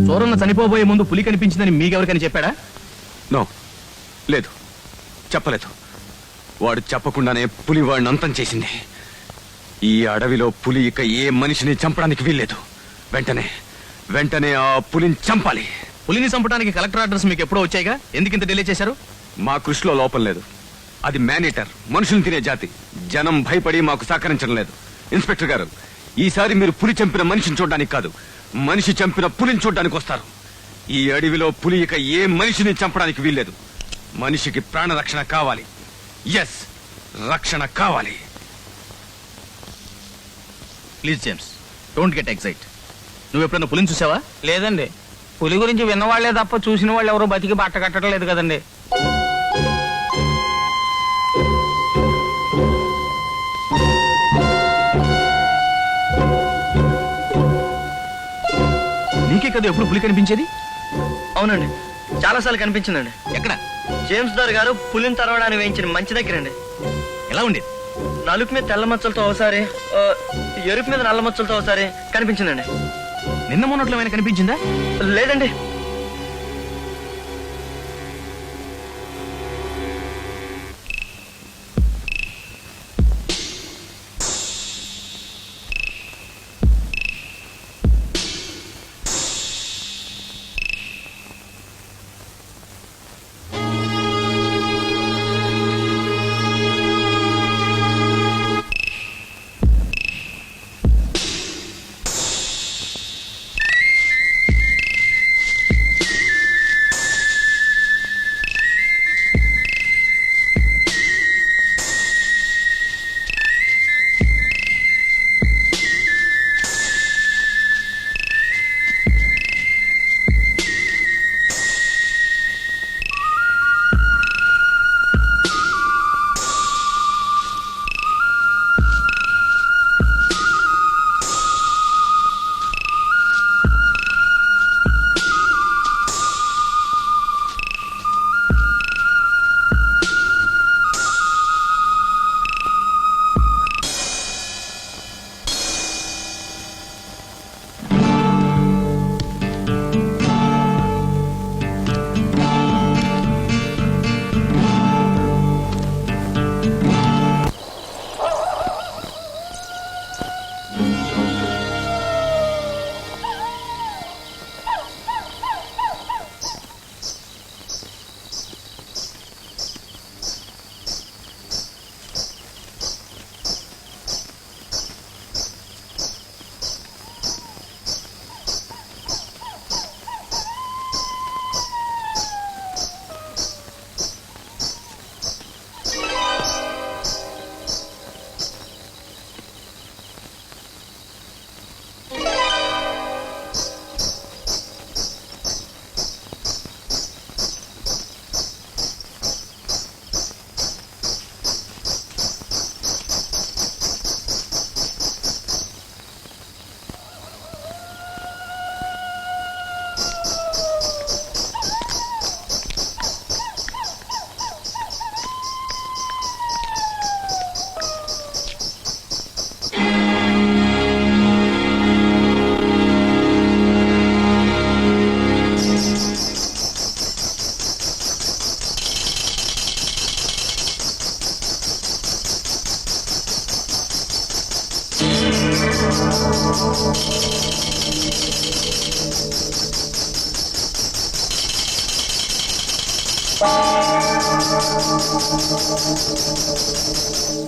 సూరన్న చనిపోబోయే ముందు పులి కనిపించిందని మీకెవరికైనా చెప్పాడా? నో, లేదు, చెప్పలేదు. వాడు చెప్పకుండానే పులి వాడిని అంతం చేసింది. ఈ అడవిలో పులి ఇక ఏ మనిషిని చంపడానికి వీల్లేదు. వెంటనే ఆ పులిని చంపాలి. పులిని చంపడానికి కలెక్టర్ ఆర్డర్స్ మీకు ఎప్పుడో వచ్చాయిగా, ఎందుకు ఇంత డిలే చేశారు? మా కృషిలో లోపం లేదు. అది మేనేటర్, మనుషులు తినే జాతి. జనం భయపడి మాకు సహకరించడం లేదు. ఇన్స్పెక్టర్ గారు, ఈసారి మీరు పులి చంపిన మనిషిని చూడడానికి కాదు, మనిషి చంపిన పులిని చూడడానికి వస్తారు. ఈ అడవిలో పులి ఇక ఏ మనిషిని చంపడానికి వీల్లేదు. మనిషికి ప్రాణ రక్షణ కావాలి. ఎస్, రక్షణ కావాలి. Please James, don't get excite. నువ్వు ఎప్పుడైనా పులిని చూసావా? లేదండి. పులి గురించి విన్నవాళ్లే తప్ప చూసిన వాళ్ళు ఎవరు బతికి బట్ట కట్టడం లేదు కదండి. నీకే కదా ఎప్పుడు పులి కనిపించేది? అవునండి, చాలాసార్లు కనిపించిందండి. ఎక్కడ? జేమ్స్ దార్ గారు పులిని తరవడానికి వేయించిన మంచి దగ్గరండి. ఎలా ఉండేది? నలుపు మీద తెల్ల మచ్చలతో ఒకసారి, ఎరుపు మీద నల్ల మచ్చలతో ఒకసారి కనిపించిందండి. నిన్న మొన్నట్లో ఏమైనా కనిపించిందా? లేదండి.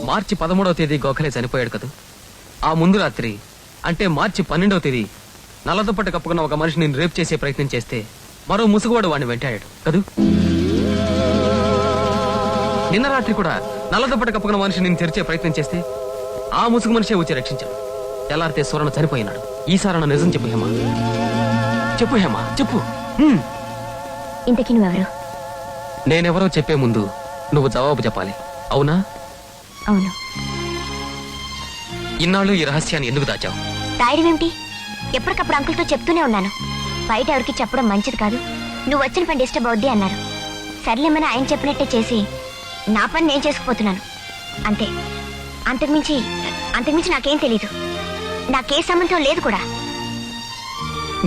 మార్చి 13వ తేదీ గోఖలే చనిపోయాడు కదా. ఆ ముందు రాత్రి అంటే మార్చి 12వ తేదీ నల్లదుప్పటి కప్పుకున్న ఒక మనిషిని రేప్ చేసే ప్రయత్నం చేస్తే మరో ముసుగువాడు వాడిని వెంటాడాడు కదూ. నిన్న రాత్రి కూడా నల్లదుప్పటి కప్పుకున్న మనిషిని తెరిచే ప్రయత్నం చేస్తే ఆ ముసుగు మనిషే వచ్చి రక్షించాడు. తెల్లారితే సూరణ చనిపోయినాడు. ఈసారి నిజం చెప్పు హేమా, చెప్పు హేమా, చెప్పు. ఇంతకీ నువ్వెవరు? నేనెవరో చెప్పే ముందు నువ్వు జవాబు చెప్పాలి. అవునా? అవును. ఇన్నాళ్ళు ఈ రహస్యాన్ని ఎందుకు దాచావు? దాయడమేమిటి? ఎప్పటికప్పుడు అంకుల్తో చెప్తూనే ఉన్నాను. బయట ఎవరికి చెప్పడం మంచిది కాదు, నువ్వు వచ్చిన పని డిస్టర్బ్ అవుద్ది అన్నారు. సర్లేమని ఆయన చెప్పినట్టే చేసి నా పని నేను చేసుకుపోతున్నాను అంతే. అంతకుమించి నాకేం తెలీదు. నాకే సంబంధం లేదు కూడా.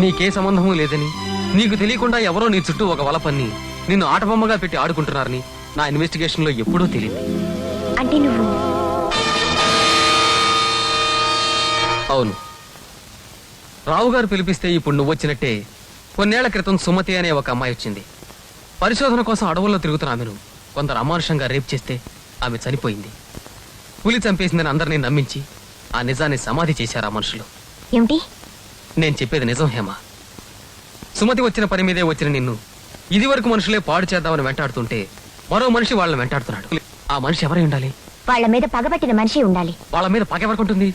నీకే సంబంధము లేదని, నీకు తెలియకుండా ఎవరో నీ చుట్టూ ఒక వల పన్ని నిన్ను ఆటబొమ్మగా పెట్టి ఆడుకుంటున్నారని నా ఇన్వెస్టిగేషన్ లో ఎప్పుడూ తెలియదు. అంటే నువ్వు? అవును, రావు గారు పిలిపిస్తే ఇప్పుడు నువ్వు వచ్చినట్టే కొన్నేళ్ల క్రితం సుమతి అనే ఒక అమ్మాయి వచ్చింది. పరిశోధన కోసం అడవుల్లో తిరుగుతున్న ఆమెను కొందరు అమానుషంగా రేప్ చేస్తే ఆమె చనిపోయింది. పులి చంపేసిందని అందరినీ నమ్మించి ఆ నిజాన్ని సమాధి చేశారు ఆ మనుషులు. ఏమిటి? నేను చెప్పేది నిజం హేమ. సుమతి వచ్చిన పని మీదే వచ్చిన నిన్ను ఇది వరకు మనుషులే పాడు చేద్దామని వెంటాడుతుంటే మరో మనిషి వాళ్ళని వెంటాడుతున్నాడు. ఆ మనిషి ఎవరై ఉండాలి? వాళ్ళ మీద పగబట్టిన మనిషి ఉండాలి. వాళ్ళ మీద పగ ఎవరికుంటుంది?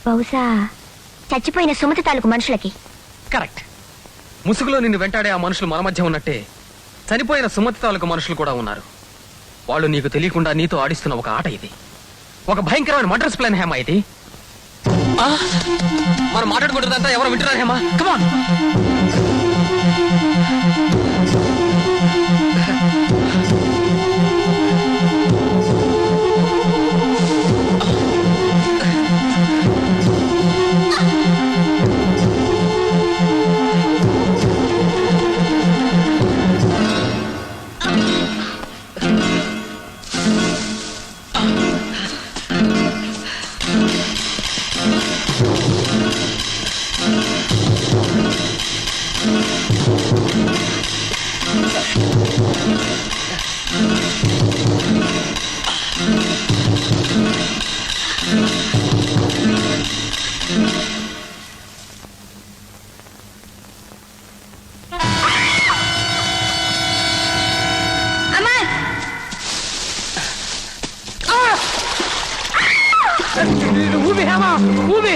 బహుశా చచ్చిపోయిన సుమతి తాలూకు మనుషులకి. కరెక్ట్. ముసుగులో నిన్ను వెంటాడే ఆ మనుషులు మన మధ్య ఉన్నట్టే చనిపోయిన సుమతి తాలూకు మనుషులు కూడా ఉన్నారు. వాళ్ళు నీకు తెలియకుండా నీతో ఆడిస్తున్న ఒక ఆట ఇది. ఒక భయంకరమైన మర్డర్స్ ప్లాన్ హేమ ఇది. మనం మాట్లాడుకుంటుందంతా ఎవరు వింటున్నారు హేమ? కమాన్. ఊబి హేమ, ఊబి.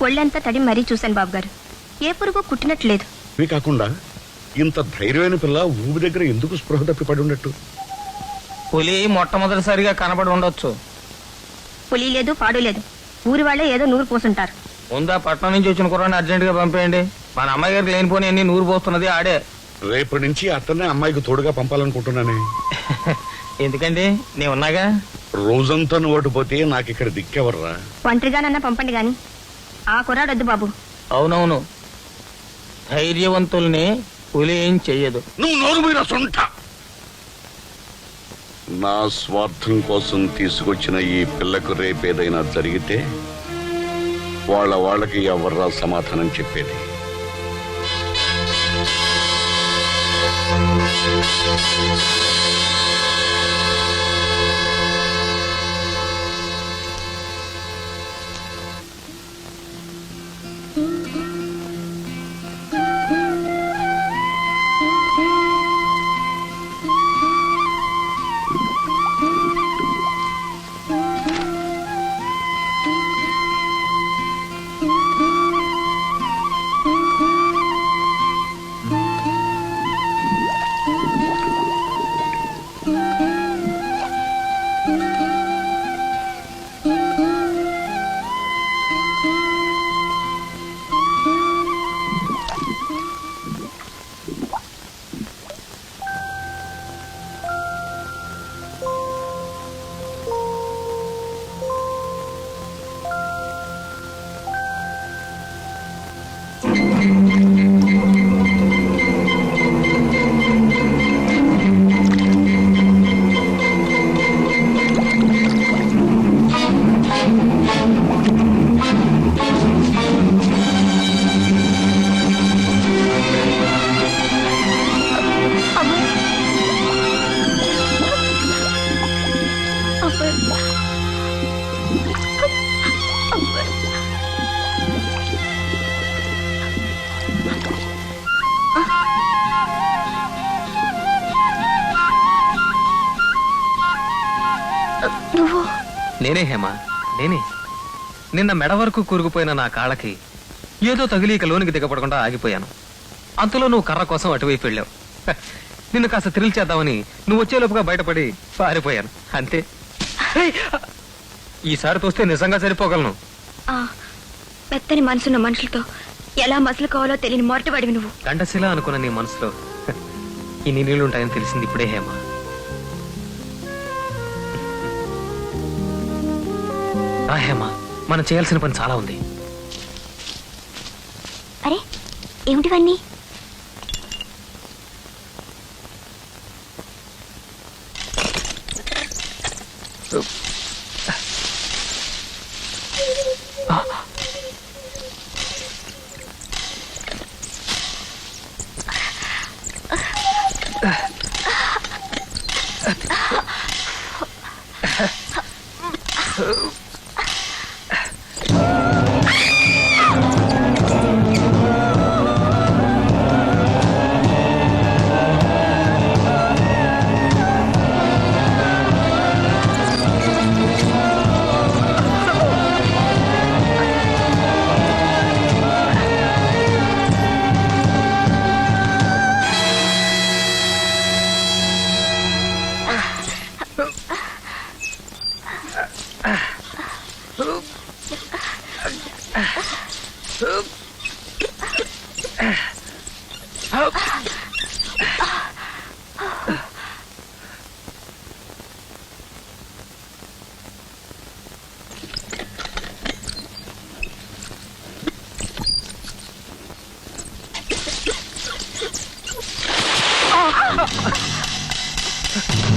ఒళ్ళంతా తడి మరీ చూశాను బాబు గారు. ఏ పురుగు కుట్టినట్లేదు. ఇవి కాకుండా ఇంత ధైర్యమైన పిల్ల ఊబి దగ్గర ఎందుకు స్పృహ తప్పి పడి ఉన్నట్టు? పులి మొట్టమొదటిసారిగా కనబడి ఉండొచ్చు. పులి లేదు, పాడు లేదు. ఊరి వాళ్ళే ఏదో నూరు పోసుంటారు. ముందా పట్నం నుంచి వచ్చిన కుర్రాన్ని అర్జెంట్ గా పంపేయండి. మన అమ్మాయి గారికి లేనిపోని అన్ని నూరు పోస్తున్నది ఆడే. రేపటి నుంచి అతన్నే అమ్మాయికి తోడుగా పంపాలనుకుంటున్నానే. ఎందుకండి, నేను ఉన్నాగా. రోజంతా నువ్వు పోతే నాకు ఇక్కడ దిక్కెవర్రా? ఒంటరిగానన్నా పంపండి గాని ఆ కుర్రాడొద్దు బాబు. అవునవును, ధైర్యవంతుల్ని పులి ఏం చెయ్యదు. నువ్వు నోరు మీద సొంట. నా స్వార్థం కోసం తీసుకొచ్చిన ఈ పిల్లకు రేపేదైనా జరిగితే వాళ్ళకి ఎవర్రా సమాధానం చెప్పేది? నువ్వు నేనే హేమ, నేనే. నిన్న మెడ వరకు కూరుకుపోయిన నా కాళ్ళకి ఏదో తగిలీక లోనికి దిగపడకుండా ఆగిపోయాను. అంతలో నువ్వు కర్ర కోసం అటువైపు వెళ్ళావు. హ, నిన్ను కాస్త థ్రిల్ చేద్దామని నువ్వు వచ్చేలోపుగా బయటపడి పారిపోయాను అంతే. ఏయ్! ఈసారి తోస్తే నిజంగా సరిపోగలను. మెత్తని మనసున్న మనుషులతో ఎలా మసలుకోవాలో తెలియని మొరటవాడివి నువ్వు. గంటశిలా అనుకున్న నీ మనసులో హ, ఇన్ని నీళ్లుంటాయని తెలిసింది ఇప్పుడే హేమ. రా హేమ, మనం చేయాల్సిన పని చాలా ఉంది. అరే ఏమిటివన్నీ?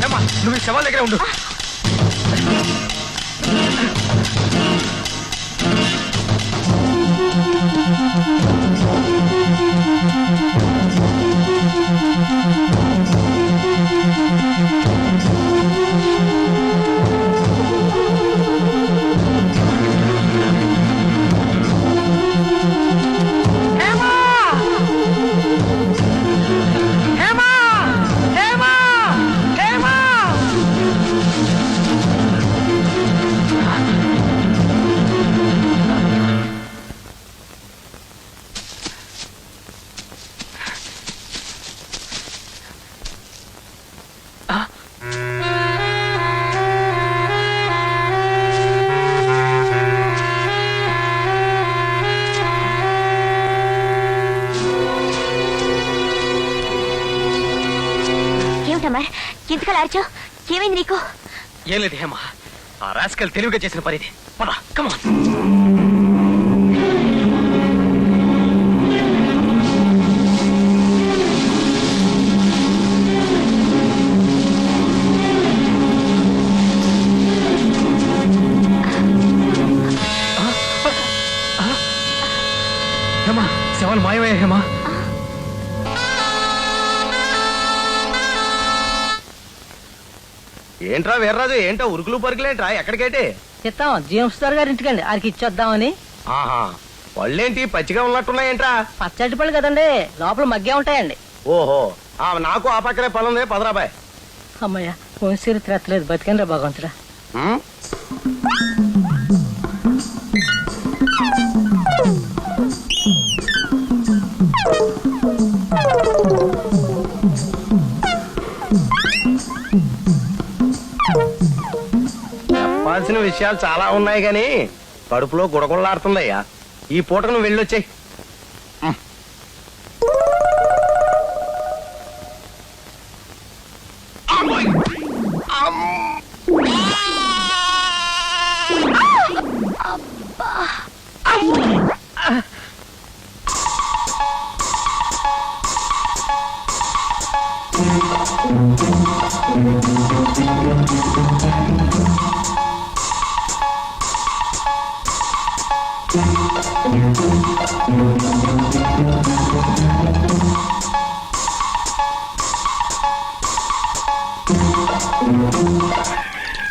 హేమ, నువ్వు ఈ శవాల దగ్గర ఉండు. ఎందుకలా అరిచావు? ఏమైంది నీకు? ఏం లేదు హేమ, ఆ రాస్కల్ తెలివిగా చేసిన పని ఇది. పద, కమాన్. హేమ, శవాలు మాయమయ్యా హేమ. ఏంట్రా వీర్రాజు, ఏంటో ఉరుకులు పరుగులేంట్రా? ఎక్కడికైతే చెప్తాం జేమ్స్ సార్ గారి ఇంటికండి, ఆడికి ఇచ్చేద్దామని. ఆహా, పళ్ళేంటి పచ్చిగా ఉన్నట్టున్నాయేంట్రా? పచ్చడి పళ్ళు కదండి, లోపల మగ్గే ఉంటాయండి. ఓహో, నాకు ఆ పక్కనే పనుంది, పదరాబాయ్. అమ్మయ్య, వంశీరి తిరగలేదు, బతికండి భగవంతుడా. చెప్పాల్సిన విషయాలు చాలా ఉన్నాయి గాని కడుపులో గుడగుళ్ళాడుతుందయ్యా. ఈ పూటను వెళ్ళొచ్చాయి.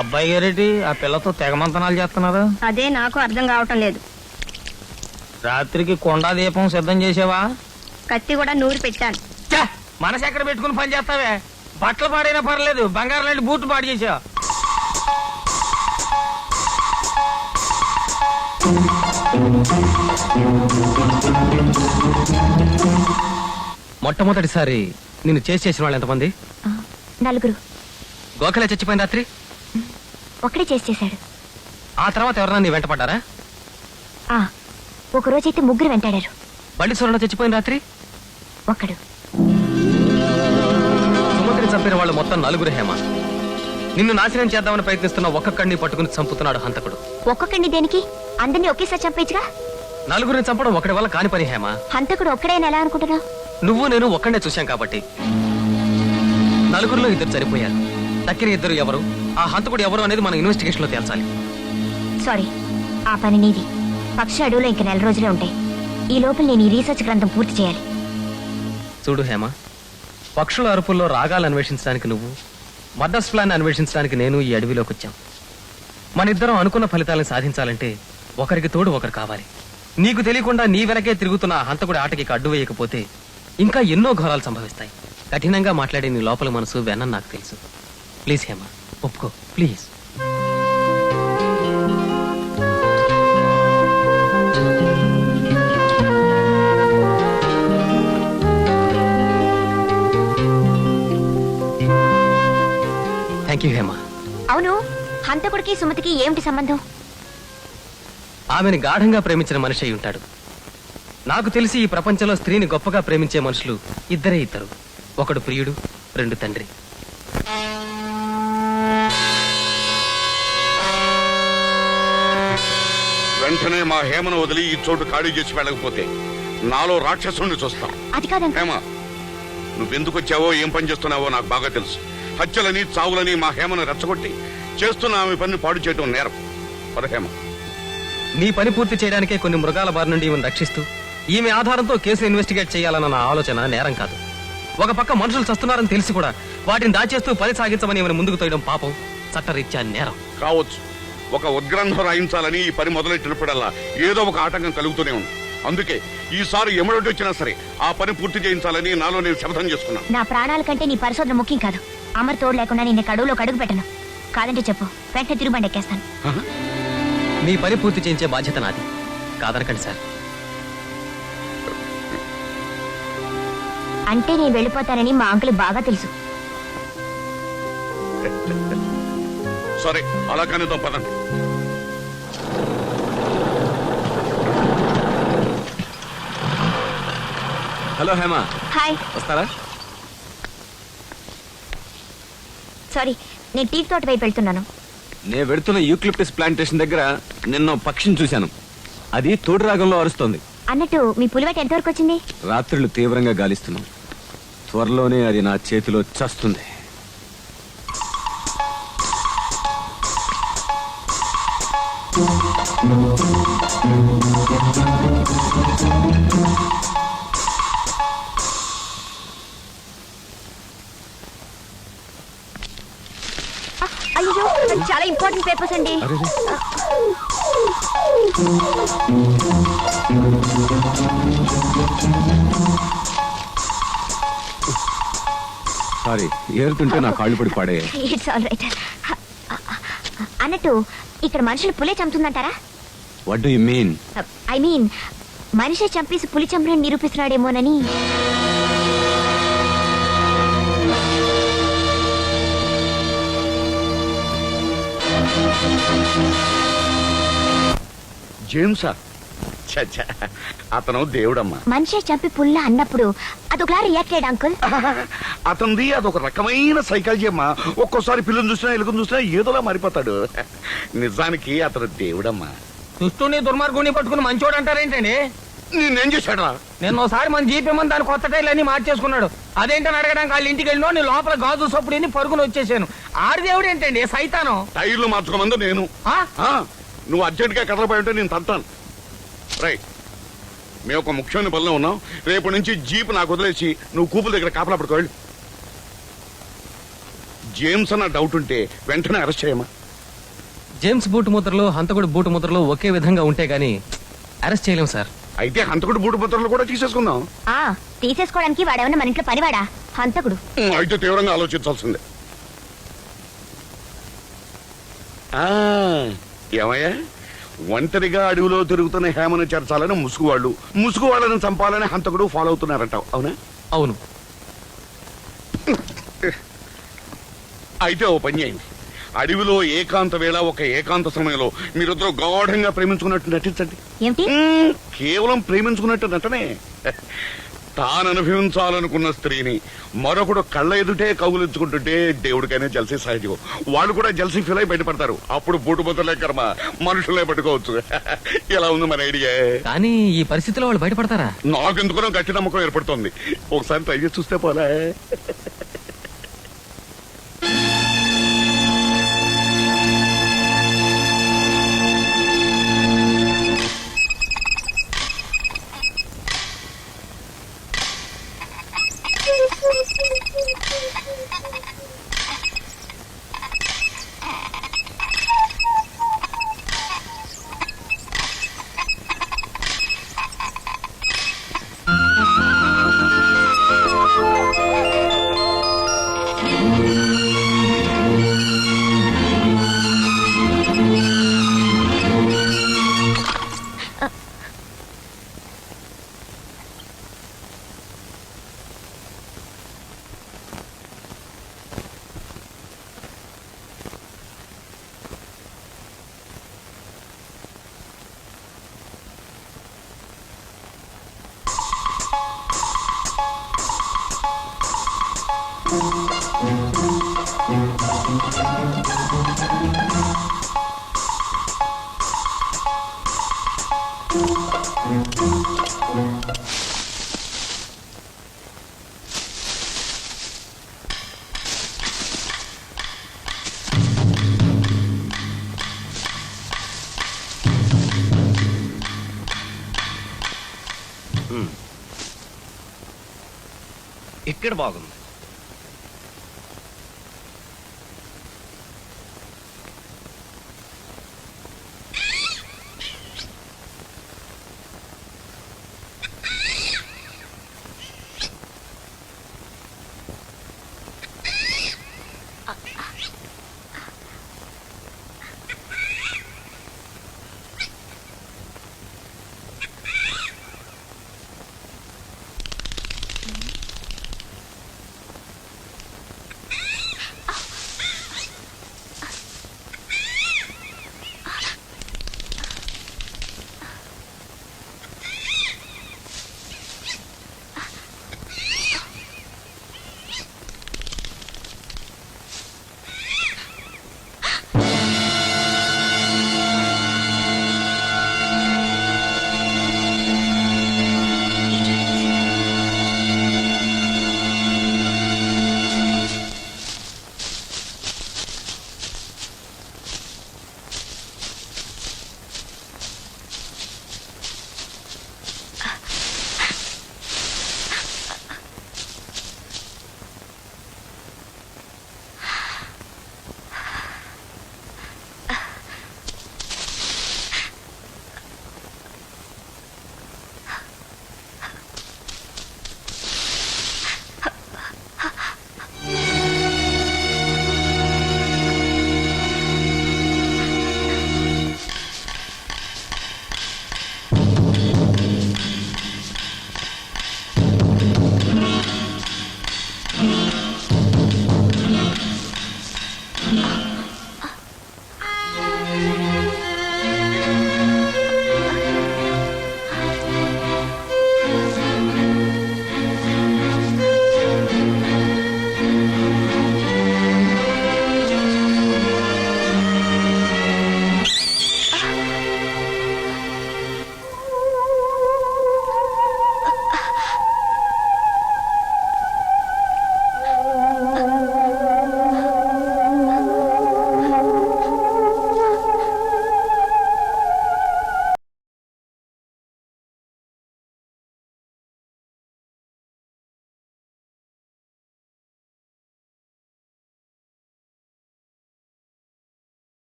అబ్బాయి గారేటి ఆ పిల్లతో తెగమంతనాలు చేస్తున్నారు? అదే నాకు అర్థం కావటం లేదు. రాత్రికి కొండా దీపం సిద్ధం చేసావా? కత్తి కూడా నూరి పెట్టాను. మనసు ఎక్కడ పెట్టుకుని పని చేస్తావే? బట్టలు పాడైనా పర్లేదు, బంగారం లాంటి బూట్లు పాడు చేసావు. మొట్టమొదటిసారి నిన్ను చేసిన వాళ్ళు ఎంతమంది? నలుగురు. గోఖలే చచ్చిపోయిన రాత్రి ఒక్కడే చేశాడు. ఆ తర్వాత ఎవరన్నా నీ వెంట పడ్డారా? ఒక రోజైతే ముగ్గురు వెంటాడారు. బండి సోరణ చచ్చిపోయిన రాత్రి ఒక్కడు. సుమంత్రిని చంపిన వాళ్ళు మొత్తం నలుగురు హేమ. నిన్ను నాశనం చేద్దామని ప్రయత్నిస్తున్న ఒక్కొక్కడిని పట్టుకుని చంపుతున్నాడు హంతకుడు. ఒక్కొక్కడిని దేనికి? అందరినీ ఒకేసారి చంపేచ్చుగా. నలుగురిని చంపడం ఒకటి వల్ల కాని పని హేమ. హంతకుడు ఒక్కడైనా ఎలా అనుకుంటున్నావు? నువ్వు నేను ఒక్కడే చూశాం కాబట్టి. నలుగురిలో ఇద్దరు చనిపోయారు. తక్కిన ఇద్దరు ఎవరు, ఆ హంతకుడు ఎవరు అనేది మన ఇన్వెస్టిగేషన్ లో తేల్చాలి. సారీ, ఆ పని నీది. పక్షి అడవులో ఇంక 4 రోజులే ఉంటాయి. ఈ లోపల నేను ఈ రీసెర్చ్ గ్రంథం పూర్తి చేయాలి. చూడు హేమ, పక్షుల అరుపుల్లో రాగాలు అన్వేషించడానికి నువ్వు, మర్డర్స్ ప్లాన్ అన్వేషించడానికి నేను ఈ అడవిలోకి వచ్చాం. మన ఇద్దరం అనుకున్న ఫలితాలను సాధించాలంటే ఒకరికి తోడు ఒకరు కావాలి. నీకు తెలియకుండా నీ వెనకే తిరుగుతున్న ఆ హంతకుడి ఆటకి అడ్డు వేయకపోతే ఇంకా ఎన్నో ఘోరాలు సంభవిస్తాయి. కఠినంగా మాట్లాడే నీ లోపల మనసు వెనని నాకు తెలుసు. ప్లీజ్ హేమ, ఒప్పుకో ప్లీజ్. Thank you Hema. అవును, హంతకుడికి సుమతికి ఏమిటి సంబంధం? ఆమెను గాఢంగా ప్రేమించిన మనిషి అయి ఉంటాడు. నాకు తెలిసి ఈ ప్రపంచంలో స్త్రీని గొప్పగా ప్రేమించే మనుషులు ఇద్దరే ఇద్దరు. ఒకడు ప్రియుడు, 2 తండ్రి. వెంటనే మా హేమను వదిలి ఈ చోటు ఖాళీ చేసి వెళ్ళకపోతే నాలో రాక్షసుని చూస్తాం. అది కాదండి. హేమ, నువ్వెందుకు వచ్చావో, ఏం పని చేస్తున్నావో నాకు బాగా తెలుసు. హత్యలని, చావులని మా హేమను రెచ్చగొట్టి చేస్తున్న ఆమె పని పాడు చేయడం నేరం. పద హేమ. నీ పని పూర్తి చేయడానికే కొన్ని మృగాల బారి నుండి ఈమెను రక్షిస్తూ ఈమె ఆధారంతో కేసు ఇన్వెస్టిగేట్ చేయాలన్న నా ఆలోచన నేరం కాదు. ఒక పక్క మనుషులు చస్తున్నారని తెలిసి కూడా వాటిని దాచేస్తూ పని సాగించమని ఈమెను ముందుకు తోయడం పాపం, చట్టరీత్యా నేరం. కావచ్చు, ఒక ఉద్గ్రంథం రాయించాలని ఈ పని మొదలెట్టినప్పుడల్లా ఏదో ఒక ఆటంకం కలుగుతూనే ఉంది. అందుకే ఈసారి ఎమడొడ్డి వచ్చినా సరే ఆ పని పూర్తి చేయించాలని నాలో నేను శపథం చేసుకున్నాను. నా ప్రాణాల కంటే నీ పరిశోధన ముఖ్యం కాదు. అమర్ తోడు లేకుండా నిన్న కడువులో కడుగు పెట్టను. కాదంటే చెప్పు, వెంటనే తిరుగుబండి ఎక్కేస్తాను. మీ పని పూర్తి చేయించే బాధ్యత నాది. కాదనకండి సార్. అంటే నేను వెళ్ళిపోతానని మా అంకుల్ బాగా తెలుసు. సరే, అలా కనిద్దాం పదండి. హలో హేమ. హాయ్. వస్తారా? సారీ, నేను టీ తోట వైపు వెళ్తున్నాను. నేను వెడుతున్న యూక్లిప్టస్ ప్లాంటేషన్ దగ్గర నిన్న పక్షిని చూశాను. అది తోడు రాగంలో అరుస్తోంది. అన్నట్టు మీ పులివేట ఎంతవరకు వచ్చింది? రాత్రులు తీవ్రంగా గాలిస్తున్నాం. త్వరలోనే అది నా చేతిలో చస్తుంది. అయ్యో, చాలా ఇంపార్టెంట్ పేపర్స్ అండి. సారీ, ఏరుతుంటే నా కాళ్ళు పడి పాడే. It's all right. అన్నట్టు ఇక్కడ మనుషులు పులే చంపుతుందంటారా? What do you mean? I mean మనిషి చంపేసి పులి చంపని నిరూపిస్తున్నాడేమోనని. జేమ్సా? చచ్చా, అతను దేవుడమ్మా. మనిషి చంపి పుల్ల అన్నప్పుడు అదొకలా రియాక్ట్ అయ్యాడు అంకుల్. అతనిది అదొక రకమైన సైకాలజీ అమ్మా. ఒక్కోసారి పిల్లలు చూసినా, ఎలుగును చూసినా ఏదోలా మారిపోతాడు. నిజానికి అతను దేవుడమ్మా. దుష్టుని దుర్మార్గుని పట్టుకుని మంచోడు అంటారేంటండి? నేనేం చేశాడా? నేను ఒకసారి మన జీపేమని దాని కొత్త టైర్లు అన్ని మార్చేసుకున్నాడు. అదేంటని అడగడానికి వాళ్ళ ఇంటికి వెళ్ళినో నేను లోపల గాజు సొప్పుడు పరుగుని వచ్చేసాను. ఆడిదేవుడు ఏంటండి, సైతాను. టైర్లు మార్చుకోమంది నేను. నువ్వు అర్జెంట్ గా కదలపోయి ఉంటే నేను తంతాను. రైట్, మేము ఒక ముఖ్యమైన పనిలో ఉన్నాం. రేపు నుంచి జీప్ నాకు వదిలేసి నువ్వు కూపుల దగ్గర కాపలా పడుకోవాలి. జేమ్స్ అన్న డౌట్ ఉంటే వెంటనే అరెస్ట్ చేయమా. జేమ్స్ బూటు ముద్రలు, హంతకుడు బూటు ముద్రలు ఒకే విధంగా ఉంటే గానీ అరెస్ట్ చేయలేం సార్. అయితే హంతకుడు బూటు ముద్రలు కూడా తీసేసుకుందాం. తీసేసుకోవడానికి వాడేమన్నా మన ఇంట్లో పనివాడా? హంతకుడు. అయితే తీవ్రంగా ఆలోచించాల్సిందే. ఏమయ్యా, ఒంటరిగా అడవిలో తిరుగుతున్న హేమను చేర్చాలని ముసుగువాళ్ళు, ముసుగువాళ్ళని చంపాలని హంతకుడు ఫాలో అవుతున్నారంటావు, అవునా? అవును. అయితే ఓ పని చేయండి, అడవిలో ఏకాంత వేళ ఒక ఏకాంత సమయంలో మీరిద్దరూ గాఢంగా ప్రేమించుకున్నట్టు నటించండి. ఏమిటి? కేవలం ప్రేమించుకున్నట్టు నటనే. తాను అనుభవించాలనుకున్న స్త్రీని మరొకడు కళ్ళ ఎదుటే కౌగులించుకుంటుంటే దేవుడికైనా జలసీ సహజం. వాళ్ళు కూడా జలసీ ఫీల్ అయి బయటపడతారు. అప్పుడు బూటు బొత్తలే కర్మ, మనుషులే పట్టుకోవచ్చు. ఎలా ఉంది మన ఐడియా? కానీ ఈ పరిస్థితిలో వాళ్ళు బయటపడతారా? నాకెందుకునో గట్టి నమ్మకం ఏర్పడుతోంది. ఒకసారి ట్రై చేసి చూస్తే పోలే. ఇక్కడ బాగుంది.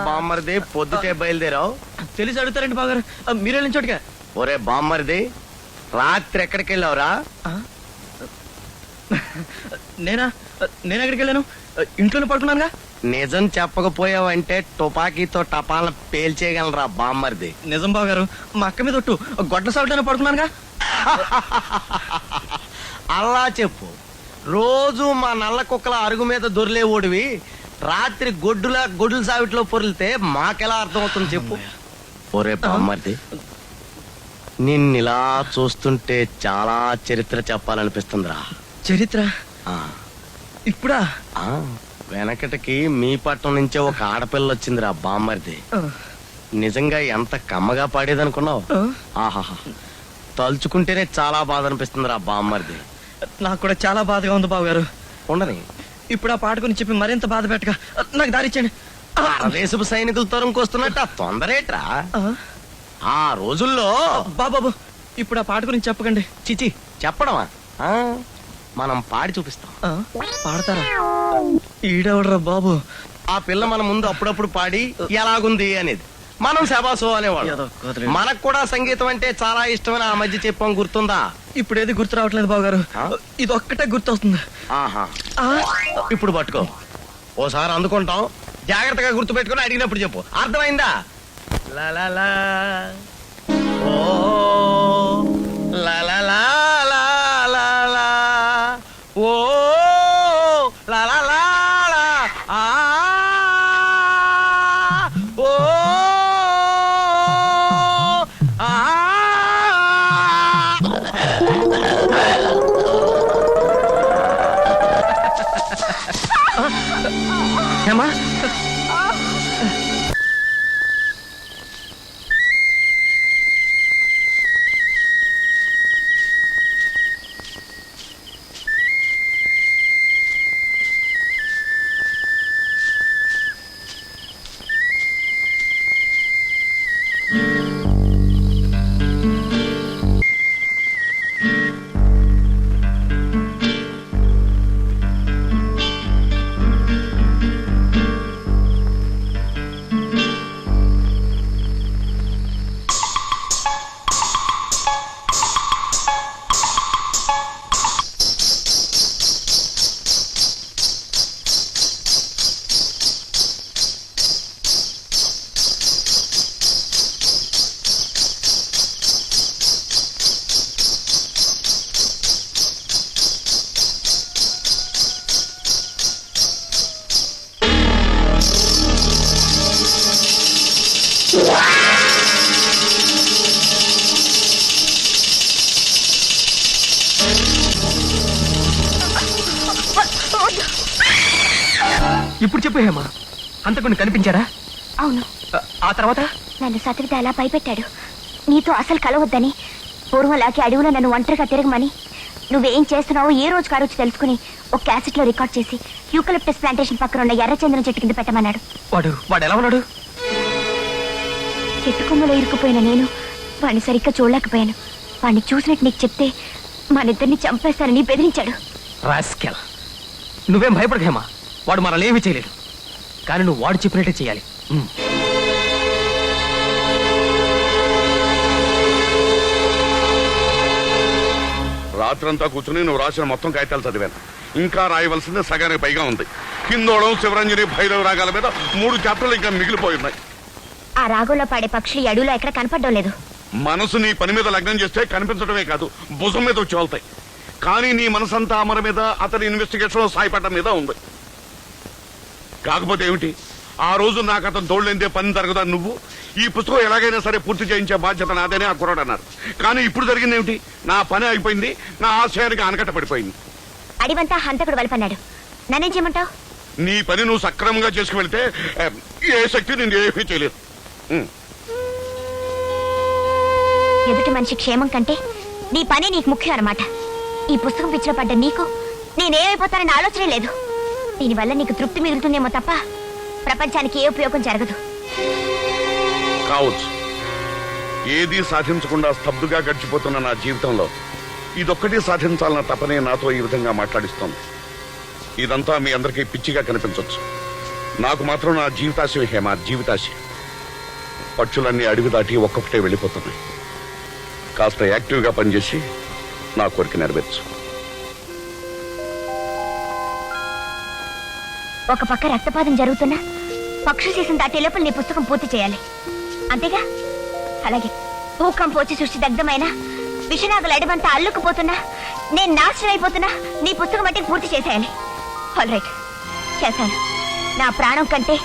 బామ్మరిది పొద్దుటే బయలుదేరావు? తెలిసి అడుగుతారండి బావగారు. మీరు వెళ్ళిన చోటుగా. ఒరే బామ్మరిది, రాత్రి ఎక్కడికి వెళ్ళావురా? నేనా? నేను ఎక్కడికి వెళ్ళాను? ఇంట్లోనే పడుకున్నానుగా. నిజం చెప్పకపోయావంటే తుపాకీతో టపాలను పేల్చేయగలరా బామ్మరిది? నిజం బావగారు, మా అక్క మీద ఒట్టు, గొడ్ల సాగుతూనే పడుకున్నానుగా. అలా చెప్పు. రోజు మా నల్ల కుక్కల అరుగు మీద దొరిలే ఓడివి రాత్రి గొడ్ల సావిట్లో పొరిలితే మాకెలా అర్థమవుతుంది చెప్పు. ఒరే బామ్మరిది, నిన్నిలా చూస్తుంటే చాలా చరిత్ర చెప్పాలనిపిస్తుందిరా. చరిత్ర? ఇప్పుడా? వెనకటికి మీ పట్టణం నుంచే ఒక ఆడపిల్ల వచ్చిందిరా బామ్మరిది. నిజంగా ఎంత కమ్మగా పాడేదనుకున్నావు. ఆహాహా, తలుచుకుంటేనే చాలా బాధ అనిపిస్తుందిరా బామ్మరిది. నాకు కూడా చాలా బాధగా ఉంది బావగారు. ఉండని, ఇప్పుడు ఆ పాట గురించి చెప్పి మరింత బాధ పెట్టగా నాకు దారిచ్చండి. దేశపు సైనికులు తొరంకొస్తున్నట్టు ఆ తొందరేట్రా? ఆ రోజుల్లో బాబాబు, ఇప్పుడు ఆ పాట గురించి చెప్పకండి. చిచి, చెప్పడమా? మనం పాడి చూపిస్తాం. పాడతారా? ఈడెవడరా బాబు? ఆ పిల్ల మన ముందు అప్పుడప్పుడు పాడి ఎలాగుంది అనేది మనం శబాసో అనేవాడు. మనకు కూడా సంగీతం అంటే చాలా ఇష్టమని ఆ మధ్య చెప్పాం, గుర్తుందా? ఇప్పుడు ఏది గుర్తు రావట్లేదు బావగారు. ఇది ఒక్కటే గుర్తొస్తుంది. ఆహా, ఇప్పుడు పట్టుకో. ఓసారి అందుకుంటాం, జాగ్రత్తగా గుర్తు పెట్టుకుని అడిగినప్పుడు చెప్పు. అర్థమైందా? లలలా, ఓ లలలా, లలలా, ఓ లలలా, ఆ ఓ ఆ. ఏమా? ఇప్పుడు చెప్పు హేమా, అంతకుండా కనిపించారా? అవును. ఆ తర్వాత నన్ను సతవిత అలా భయపెట్టాడు. నీతో అసలు కలవద్దని, పూర్వంలాగే అడవిలో నన్ను ఒంటరిగా తిరగమని, నువ్వేం చేస్తున్నావో ఏ రోజుకి ఆ రోజు తెలుసుకుని ఒక క్యాసెట్ లో రికార్డ్ చేసి యూకలిప్టస్ ప్లాంటేషన్ పక్కన ఉన్న ఎర్రచంద్రం చెట్టు కింద పెట్టమన్నాడు. వాడు ఎలా ఉన్నాడు? చెట్టు కొమ్మలో ఇరుక్కుపోయిన నేను వాడిని సరిగ్గా చూడలేకపోయాను. వాడిని చూసినట్టు నీకు చెప్తే మనిద్దరిని చంపేస్తానని బెదిరించాడు. రాస్కెల్, నువ్వేం భయపడక హేమా, వాడు మనల్ని ఏమీ చేయలేడు. కానీ నువ్వు వాడు చెప్పినట్టే చేయాలి. రాత్రంతా కూర్చుని నువ్వు రాసిన మొత్తం కాగితాలు చదివాను. ఇంకా రాయవలసింది సగానికి పైగా ఉంది. కిందోళం, శివరంజని, భైరవ రాగాల మీద 3 చాప్టర్లు ఇంకా మిగిలిపోయి ఉన్నాయి. ఆ రాగంలో పాడే పక్షులు ఈ అడవిలో ఎక్కడ కనపడడం లేదు. మనసు నీ పని మీద లగ్నం చేస్తే కనిపించడమే కాదు, భుజం మీద వచ్చి వెళ్తాయి. కానీ నీ మనసంతా అమర మీద, అతని ఇన్వెస్టిగేషన్ సాయపడ్డ మీద ఉంది. కాకపోతే ఏమిటి, ఆ రోజు నాకు అతను తోడులేందే పని జరగదా నువ్వు? ఈ పుస్తకం ఎలాగైనా సరే పూర్తి చేయించే బాధ్యత నాదేనే ఆ కుర్రాడు అన్నారు. కానీ ఇప్పుడు జరిగింది ఏమిటి? నా పని అయిపోయింది, నా ఆశయానికి ఆనకట్ట పడిపోయింది. అడివంతా హంతకుడు వలపన్నాడు. నన్నేం చేయమంటావు? నీ పని నువ్వు సక్రమంగా చేసుకువెళ్తే ఏ శక్తి నేను ఏమీ చేయలేదు. ఎదుటి మనిషి క్షేమం కంటే నీ పని నీకు ముఖ్యం అన్నమాట. ఈ పుస్తకం పిచ్చిలో పడ్డ నీకు నేనేమైపోతానని ఆలోచనే లేదు. దీనివల్ల నీకు తృప్తి మిగులుతుందేమో తప్ప ప్రపంచానికి ఏ ఉపయోగం జరగదు. కావచ్చు, ఏదీ సాధించకుండా స్తబ్దుగా గడిచిపోతున్న నా జీవితంలో ఇదొక్కటి సాధించాలన్న తపనే నాతో ఈ విధంగా మాట్లాడిస్తోంది. ఇదంతా మీ అందరికీ పిచ్చిగా కనిపించవచ్చు, నాకు మాత్రం నా జీవితాశయం హేమ, జీవితాశయం. పక్షులన్నీ అడవి దాటి ఒక్కొక్కటే వెళ్ళిపోతున్నాయి. కాస్త యాక్టివ్గా పనిచేసి నా కోరిక నెరవేర్చు. ఒక పక్క రక్తపాతం జరుగుతున్నా పక్షు చేసిన దాటే లోపల నీ పుస్తకం పూర్తి చేయాలి, అంతేగా? అలాగే భూకంపం వచ్చి సృష్టి దగ్ధమైన విషనాగుల అడవంతా అల్లుకుపోతున్నా, నేను నాశనం అయిపోతున్నా, నీ పుస్తకం అంటే పూర్తి చేసేయాలి. ఆల్ రైట్, చేశాను. నా ప్రాణం కంటే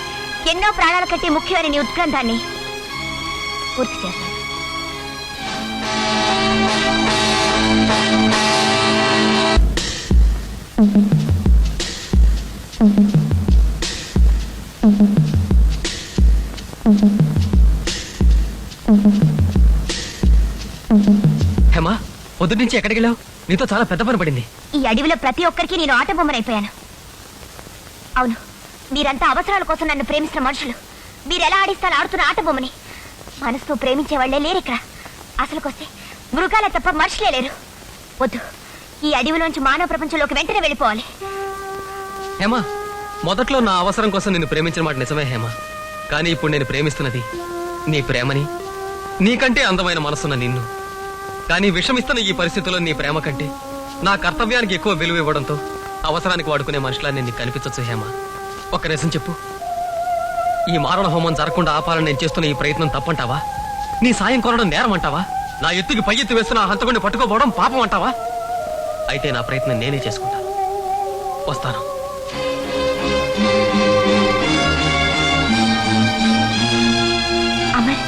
ఎన్నో ప్రాణాల కంటే ముఖ్యమైన నీ ఉత్కంఠాన్ని పూర్తి చేశాను. హేమా, పొద్దుటి నుంచి ఎక్కడికి వెళ్ళావు? నీతో చాలా పెద్ద పని పడింది. ఈ అడవిలో ప్రతి ఒక్కరికి నేను ఆట బొమ్మనైపోయాను. అవును, మీరంతా అవసరాల కోసం నన్ను ప్రేమిస్తున్న మనుషులు. మీరు ఎలా ఆడిస్తాను ఆడుతున్న ఆట బొమ్మని. మనసుతో ప్రేమించే వాళ్లే లేరు ఇక్కడ. అసలుకొస్తే మృగాలే తప్ప మనుషులే లేరు. వద్దు, ఈ అడవిలోంచి మానవ ప్రపంచంలోకి వెంటనే వెళ్ళిపోవాలి. హేమా, మొదట్లో నా అవసరం కోసం నిన్ను ప్రేమించిన మాట నిజమే హేమా. కానీ ఇప్పుడు నేను ప్రేమిస్తున్నది నీ ప్రేమని, నీకంటే అందమైన మనసున్న నిన్ను. కానీ విషమిస్తున్న ఈ పరిస్థితుల్లో నీ ప్రేమ కంటే నా కర్తవ్యానికి ఎక్కువ విలువ ఇవ్వడంతో అవసరానికి వాడుకునే మనుషులని నీకు కనిపించొచ్చు హేమా. ఒక్క నిజం చెప్పు, ఈ మారణ హోమం జరగకుండా ఆపాలని నేను చేస్తున్న ఈ ప్రయత్నం తప్పంటావా? నీ సాయం కోరడం నేరం అంటావా? నా ఎత్తుకి పై ఎత్తు వేస్తున్న ఆ హంతకుడిని పట్టుకోపోవడం పాపం అంటావా? అయితే నా ప్రయత్నం నేనే చేసుకుంటాను. వస్తాను. అమర్,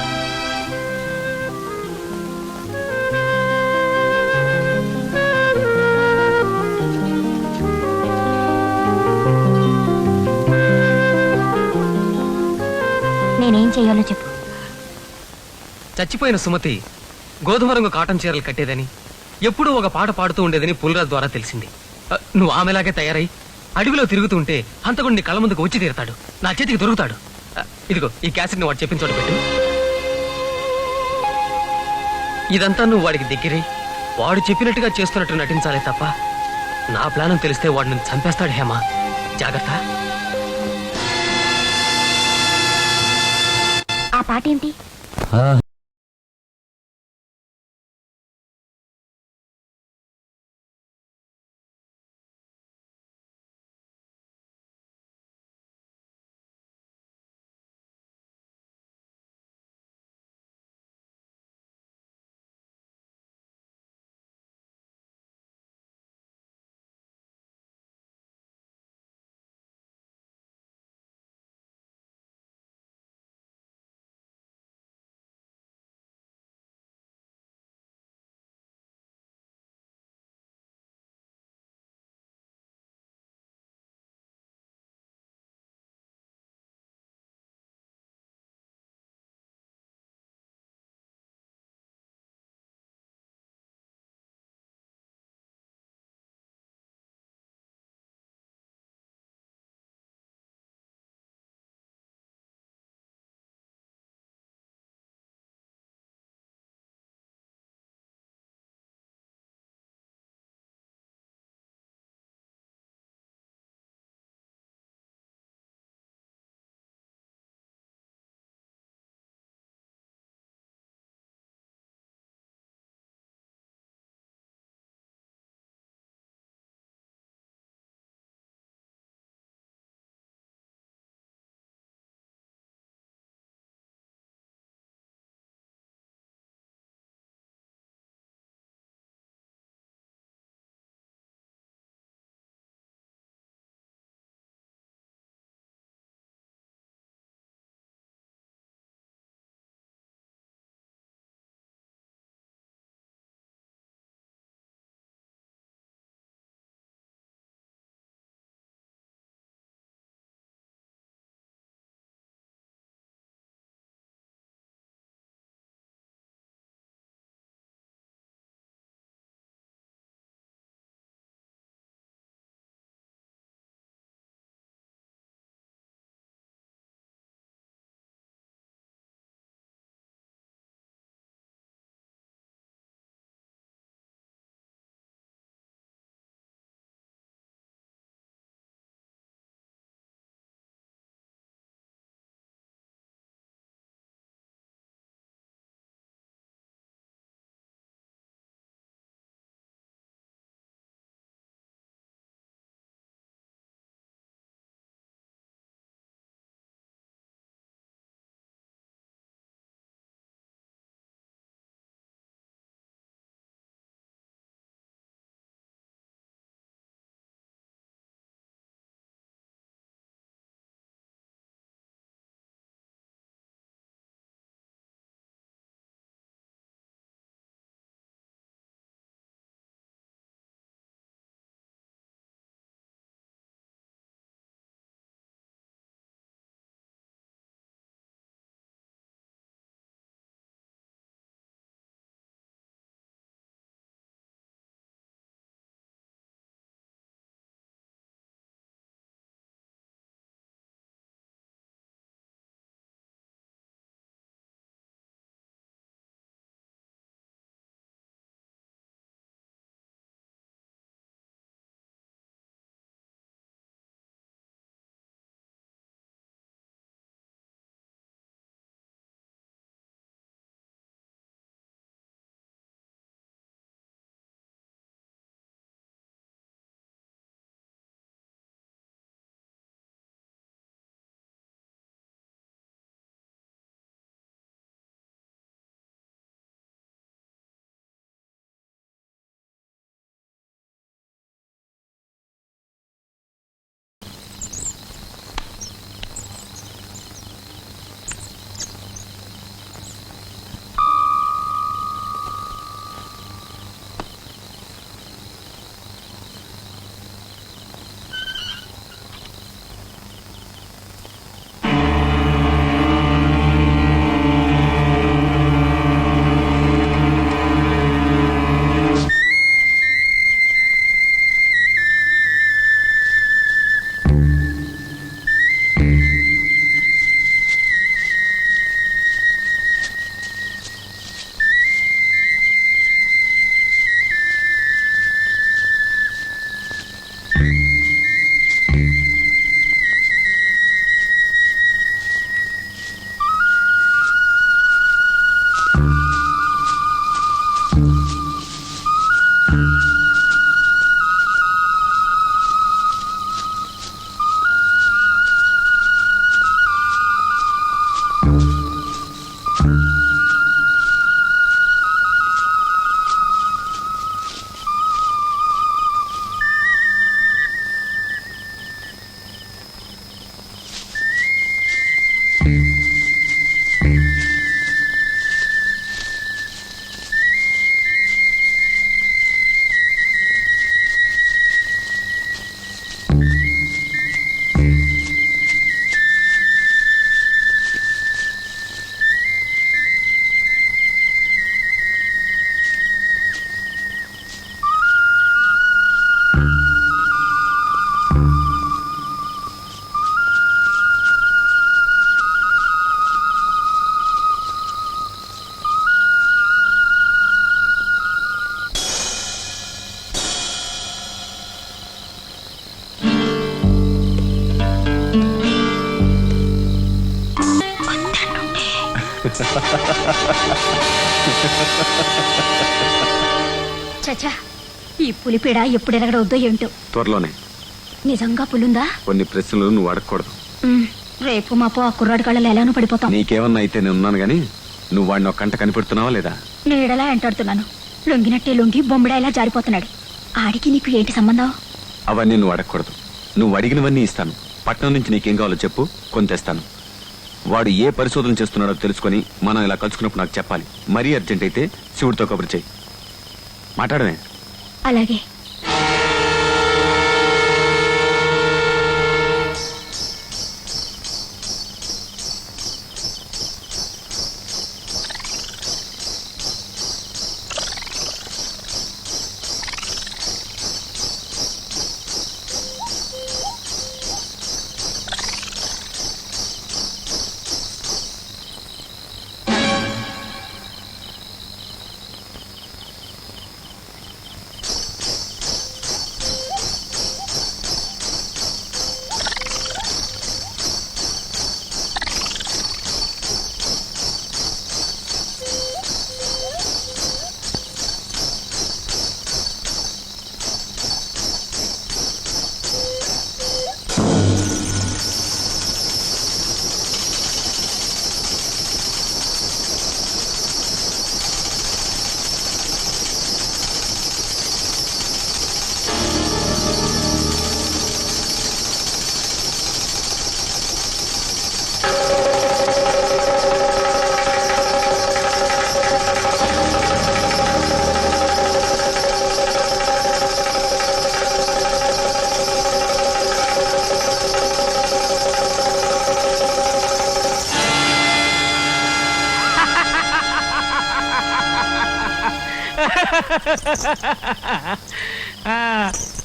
నేనేం చెయ్యాలో చెప్పు. చచ్చిపోయిన సుమతి గోధుమ రంగు కాటన్ చీరలు కట్టేదని, ఎప్పుడూ ఒక పాట పాడుతూ ఉండేదని పుల్రాజ్ ద్వారా తెలిసింది. నువ్వు ఆమెలాగే తయారై అడవిలో తిరుగుతుంటే హంతకుడిని కళ్ళ ముందుకు వచ్చి తీరుతాడు, నా చేతికి దొరుకుతాడు. ఇదిగో ఈ క్యాసెట్ ని వాడు చెప్పిన చోట పెట్టు. ఇదంతా నువ్వు వాడికి దగ్గరై వాడు చెప్పినట్టుగా చేస్తున్నట్టు నటించాలే తప్ప నా ప్లానం తెలిస్తే వాడు నిన్ను చంపేస్తాడు హేమా. జాగ్రత్త. ఆ పాట ఏంటి? చచ్చా, ఈ పులిపీడ ఎప్పుడు ఎరగడవుద్దో ఏంటో. త్వరలోనే. నిజంగా పులుందా? కొన్ని ప్రశ్నలు నువ్వు అడగకూడదు. రేపు మాపో ఆ కుర్రాడి కళ్ళలో ఎలానో పడిపోతాం. నీకేమన్నా అయితే నేను ఉన్నాను గానీ నువ్వు వాడిని ఒక కంట కనిపెడుతున్నావా లేదా? నీడలా ఎంటాడుతున్నాను. లొంగినట్టే లొంగి బొమ్మడాయిలా జారిపోతున్నాడు. ఆడికి నీకు ఏంటి సంబంధం? అవన్నీ నువ్వు అడగకూడదు. నువ్వు అడిగినవన్నీ ఇస్తాను. పట్నం నుంచి నీకేం కావాలో చెప్పు, కొంతేస్తాను. వాడు ఏ పరిశోధన చేస్తున్నాడో తెలుసుకొని మనం ఇలా కలుసుకున్నప్పుడు నాకు చెప్పాలి. మరీ అర్జెంట్ అయితే శివుడితో కబురు చెయ్యి. మాట్లాడమే. అలాగే.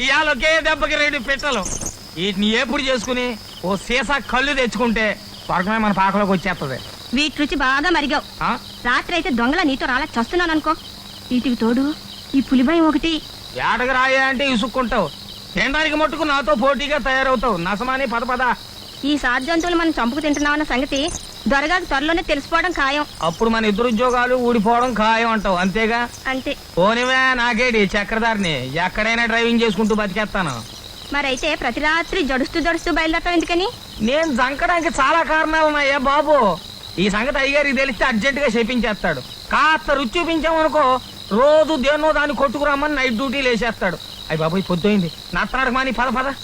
ఇవాళ ఒకే దెబ్బకి 2 పిట్టలు. వీటిని ఏపుడు చేసుకుని ఓ సీసా కళ్ళు తెచ్చుకుంటే స్వర్గమే మన పాకలోకి వచ్చేస్తుంది. వీటి రుచి బాగా మరిగావు. రాత్రి అయితే దొంగల నీతో రాలా చస్తున్నాను అనుకో. వీటికి తోడు ఈ పులిభయం ఒకటి. ఏటకు రాయా అంటే ఇసుక్కుంటావు. తినడానికి మట్టుకు నాతో పోటీగా తయారవుతావు. నసమాని పద. ఈ సాధ్యంతులు మనం చంపుకు తింటున్నామన్న సంగతి దొరగాకు త్వరలోనే తెలిసిపోవడం ఖాయం. అప్పుడు మన ఇద్దరు ఉద్యోగాలు ఊడిపోవడం ఖాయం అంటావు. అంతేగా? అంతే. పోనివే, నాకేటి చక్రధారిని ఎక్కడైనా డ్రైవింగ్ చేసుకుంటూ బతికేస్తాను. మరైతే ప్రతి రాత్రి జడుస్తూ బయలుదేరతాం ఎందుకని? నేను జంకడానికి చాలా కారణాలు ఉన్నాయా బాబు. ఈ సంగతి అయ్యగారికి తెలిస్తే అర్జెంట్ గా చేపించేస్తాడు. కాస్త రుచి చూపించామనుకో రోజు దేన్నో దాన్ని కొట్టుకురామని నైట్ డ్యూటీలు వేసేస్తాడు. అయ్యి బాబు పొద్దుయింది నత్తనాడు మాని పద.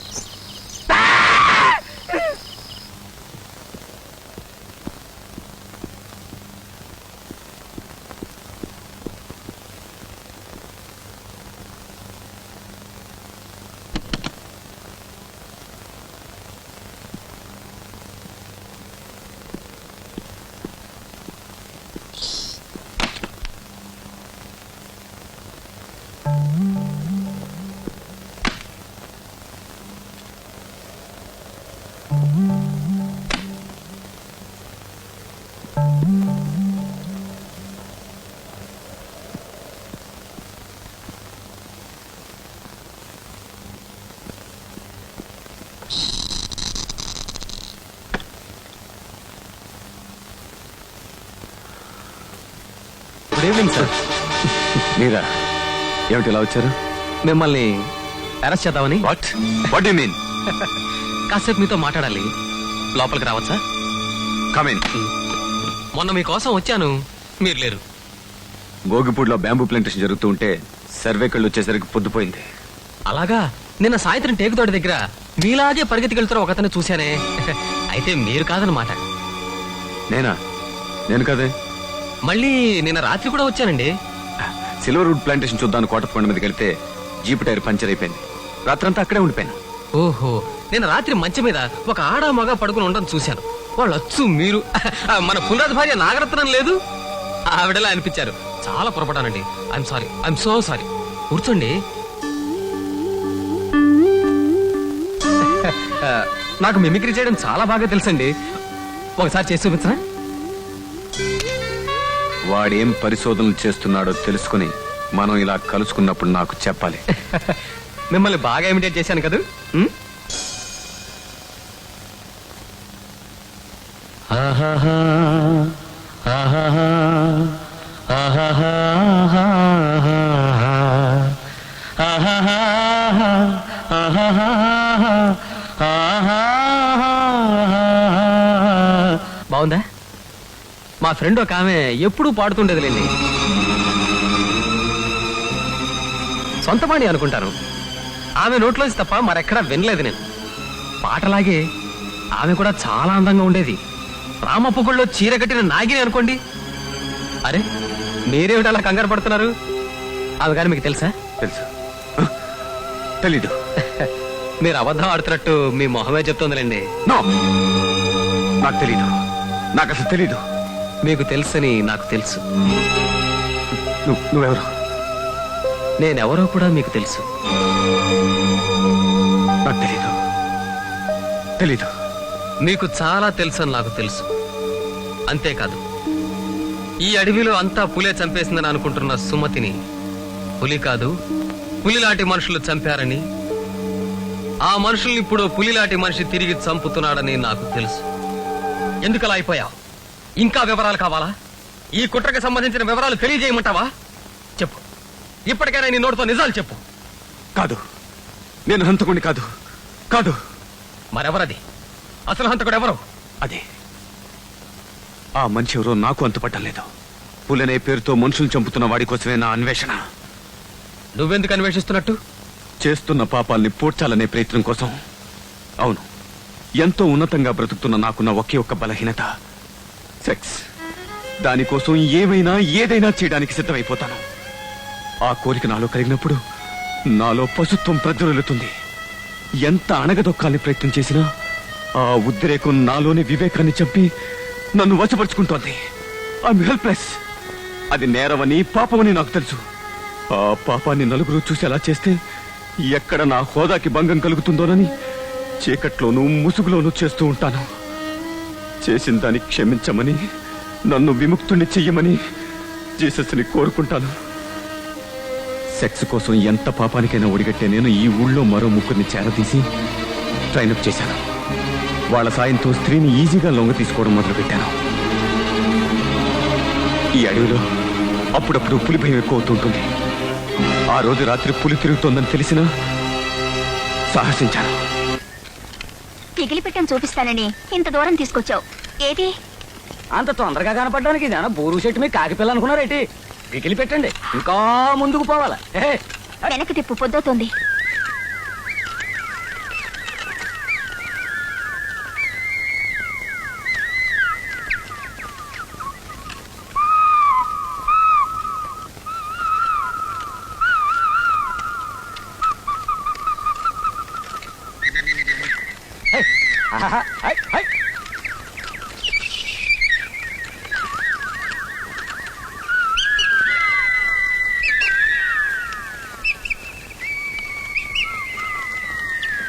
Good evening sir. మీరా ఏమిటి ఇలా వచ్చారు? మిమ్మల్ని అరెస్ట్ చేద్దామని. What what you mean? కాసేపు మీతో మాట్లాడాలి. లోపలికి రావచ్చా? Come in. మొన్న మీకోసం వచ్చాను, మీరు లేరు. గోగిపూడిలో బ్యాంబూ ప్లాంటేషన్ జరుగుతూ ఉంటే సర్వేకళ్ళు వచ్చేసరికి పొద్దుపోయింది. అలాగా? నిన్న సాయంత్రం టేకుతోట దగ్గర మీలాగే పరిగెత్తికెళ్తున్న ఒకతను చూశానే. అయితే మీరు కాదనమాట. నేనా? నేను కదే. మళ్ళీ నిన్న రాత్రి కూడా వచ్చానండి. సిల్వర్ వుడ్ ప్లాంటేషన్ చూద్దాను కోటప్పకొండ మీదకి వెళ్తే జీప్ టైర్ పంచర్ అయిపోయింది. రాత్రంతా అక్కడే ఉండిపోయాను. ఓహో, నేను రాత్రి మంచం మీద ఒక ఆడ మగ పడుకుని ఉండడం చూశాను. వాళ్ళు అచ్చు మీరు. మన పుల్రాజు భార్య నాగరత్నం లేదు, ఆవిడలా అనిపించారు. చాలా పొరపడానండి. I'm sorry, I'm so sorry. కూర్చోండి. నాకు మిమిక్రీ చేయడం చాలా బాగా తెలుసండి. ఒకసారి చేసి చూపించరా? వాడేం పరిశోధనలు చేస్తున్నాడో తెలుసుకుని మనం ఇలా కలుసుకున్నప్పుడు నాకు చెప్పాలి. మిమ్మల్ని బాగా ఇమిటేట్ చేశాను కదా. బాగుందా? మా ఫ్రెండ్ ఒక ఆమె ఎప్పుడూ పాడుతుండేదిలేండి. సొంతమాడి అనుకుంటాను. ఆమె నోట్లోంచి తప్ప మరెక్కడా వినలేదు నేను. పాటలాగే ఆమె కూడా చాలా అందంగా ఉండేది. రామప్పగుళ్ళో చీర కట్టిన నాగిని అనుకోండి. అరే, మీరేమిటి అలా కంగారు పడుతున్నారు? ఆమె కానీ మీకు తెలుసా? తెలుసు. తెలీదు. మీరు అబద్ధం ఆడుతున్నట్టు మీ మొహమే చెప్తోందిలేండి. నో, నాకు తెలీదు. నాకు అసలు తెలీదు. మీకు తెలుసని నాకు తెలుసు. నువ్వెవరు? నేనెవరో కూడా మీకు తెలుసు. నాకు తెలీదు. తెలీదు. మీకు చాలా తెలుసని నాకు తెలుసు. అంతేకాదు, ఈ అడవిలో అంతా పులే చంపేసిందని అనుకుంటున్న సుమతిని పులి కాదు, పులిలాంటి మనుషులు చంపారని, ఆ మనుషుల్ని ఇప్పుడు పులిలాంటి మనిషి తిరిగి చంపుతున్నాడని నాకు తెలుసు. ఎందుకలా అయిపోయావు? ఇంకా వివరాలు కావాలా? ఈ కుట్రకి సంబంధించిన వివరాలు తెలియజేయమంటావా? చెప్పు, ఇప్పటికైనా నీ నోటితో నిజాలు చెప్పు. కాదు, నేను హంతకుడిని కాదు. కాదు. మరెవరది? అసలు హంతకుడు ఎవరు? అదే, ఆ మనిషి ఎవరో నాకు అంతుపట్టం లేదు. పులనే పేరుతో మనుషులు చంపుతున్న వాడి కోసమే నా అన్వేషణ. నువ్వెందుకు అన్వేషిస్తున్నట్టు? చేస్తున్న పాపాల్ని పూడ్చాలనే ప్రయత్నం కోసం. అవును, ఎంతో ఉన్నతంగా బ్రతుకుతున్న నాకున్న ఒకే ఒక్క బలహీనత సెక్స్. దానికోసం ఏమైనా ఏదైనా చేయడానికి సిద్ధమైపోతాను. ఆ కోరిక నాలో కలిగినప్పుడు నాలో పశుత్వం ప్రజ్వలుతుంది. ఎంత అణగదొక్కాలని ప్రయత్నం చేసినా ఆ ఉద్రేకం నాలోని వివేకాన్ని చంపి నన్ను వశపరుచుకుంటోంది. I'm helpless. అది నేరమని పాపమని నాకు తెలుసు. ఆ పాపాన్ని నలుగురు చూసేలా చేస్తే ఎక్కడ నా హోదాకి భంగం కలుగుతుందోనని చీకట్లోనూ ముసుగులోనూ చేస్తూ ఉంటాను. చేసిన దాన్ని క్షమించమని, నన్ను విముక్తుణ్ణి చెయ్యమని జీసస్ని కోరుకుంటాను. సెక్స్ కోసం ఎంత పాపానికైనా ఒడిగట్టే నేను ఈ ఊళ్ళో మరో ముగ్గురిని చేరదీసి ట్రైనప్ చేశాను. వాళ్ళ సాయంతో స్త్రీని ఈజీగా లొంగ తీసుకోవడం మొదలుపెట్టాను. ఈ అడవిలో అప్పుడప్పుడు పులి భయం ఎక్కువ అవుతుంటుంది. ఆ రోజు రాత్రి పులి తిరుగుతోందని తెలిసినా సాహసించాను. పిగిలి పెట్టని చూపిస్తానని ఇంత దూరం తీసుకొచ్చావు. ఏది అంత తొందరగా కనపడడానికి ఇదేనా బోరు చెట్టు మీద కాకిపిల్ల అనుకున్నారేంటి? పిగిలి పెట్టండి, ఇంకా ముందుకు పోవాలా? వెనక్కి తిప్పు, పొద్దవుతుంది.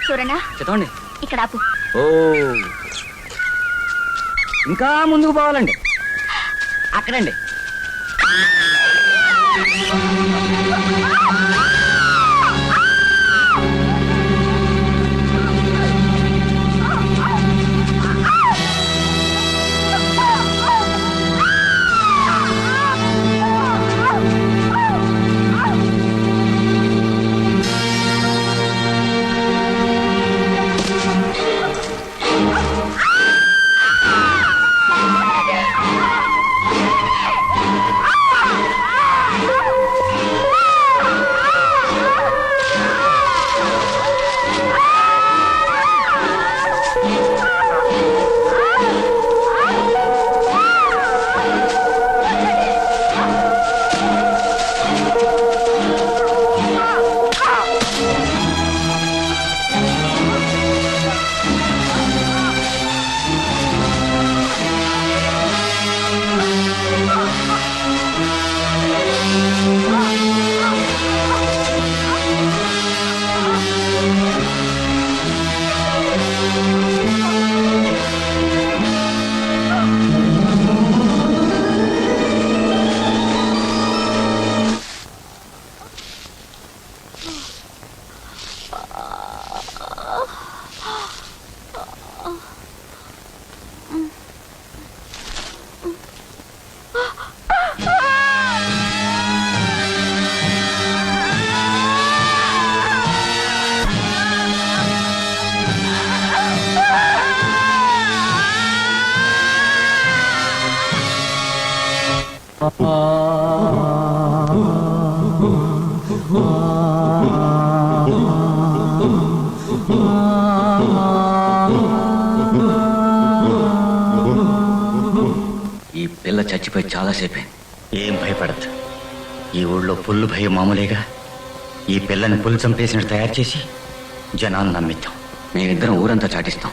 చూడనా, చెప్పండి. ఇక్కడ ఆపు. ఓ, ఇంకా ముందుకు పోవాలండి. అక్కడండి. ఈ పిల్ల చచ్చిపోయి చాలాసేపే. ఏం భయపడద్దు. ఈ ఊళ్ళో పుల్లు భయం మామూలేగా. ఈ పిల్లని పుల్లు చంపేసినట్టు తయారు చేసి జనాలు నమ్మిద్దాం. మేమిద్దరం ఊరంతా చాటిస్తాం.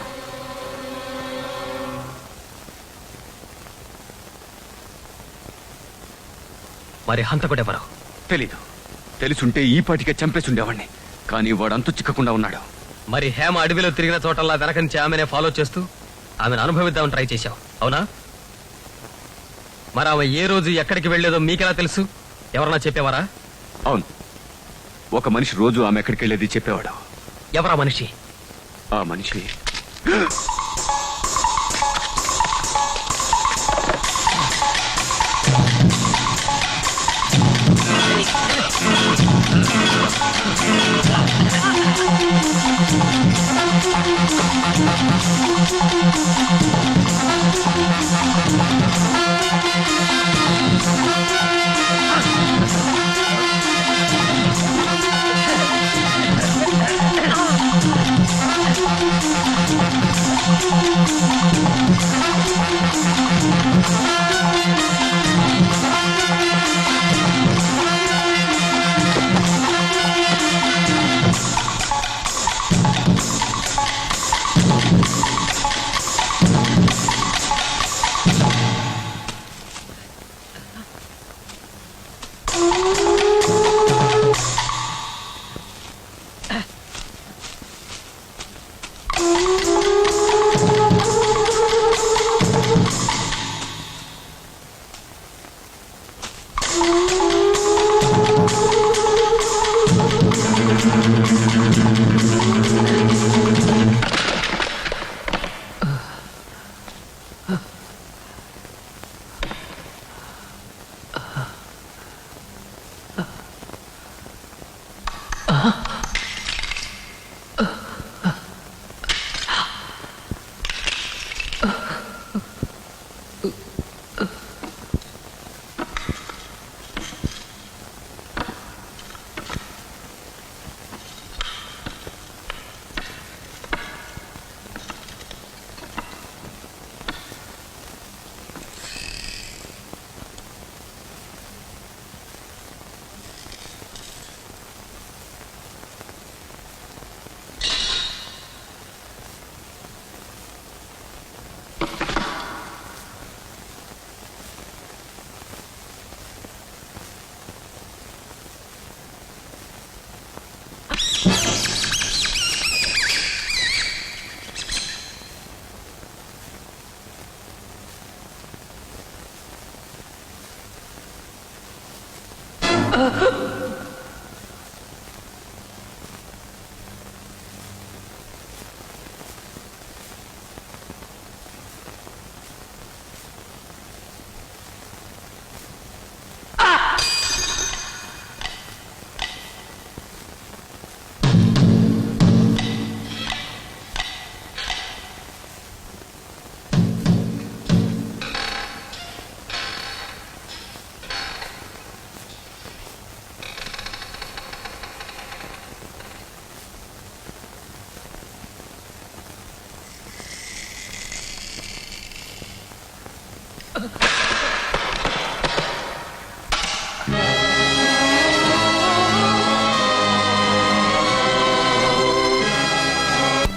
మరి హంతకుడెవరు? తెలీదు. తెలుసుంటే ఈ పాటికే చంపేసి ఉండేవాడిని. కానీ వాడు అంతు చిక్కకుండా ఉన్నాడు. మరి హేమ అడవిలో తిరిగిన చోటల్లా వెనక నుంచి ఆమెనే ఫాలో చేస్తూ ఆమెను అనుభవిద్దామని ట్రై చేశావు, అవునా? మరి ఆమె ఏ రోజు ఎక్కడికి వెళ్లేదో మీకెలా తెలుసు? ఎవరన్నా చెప్పేవారా? అవును, ఒక మనిషి రోజు ఆమె ఎక్కడికి వెళ్ళేది చెప్పేవాడు. ఎవరా మనిషి? ఆ మనిషి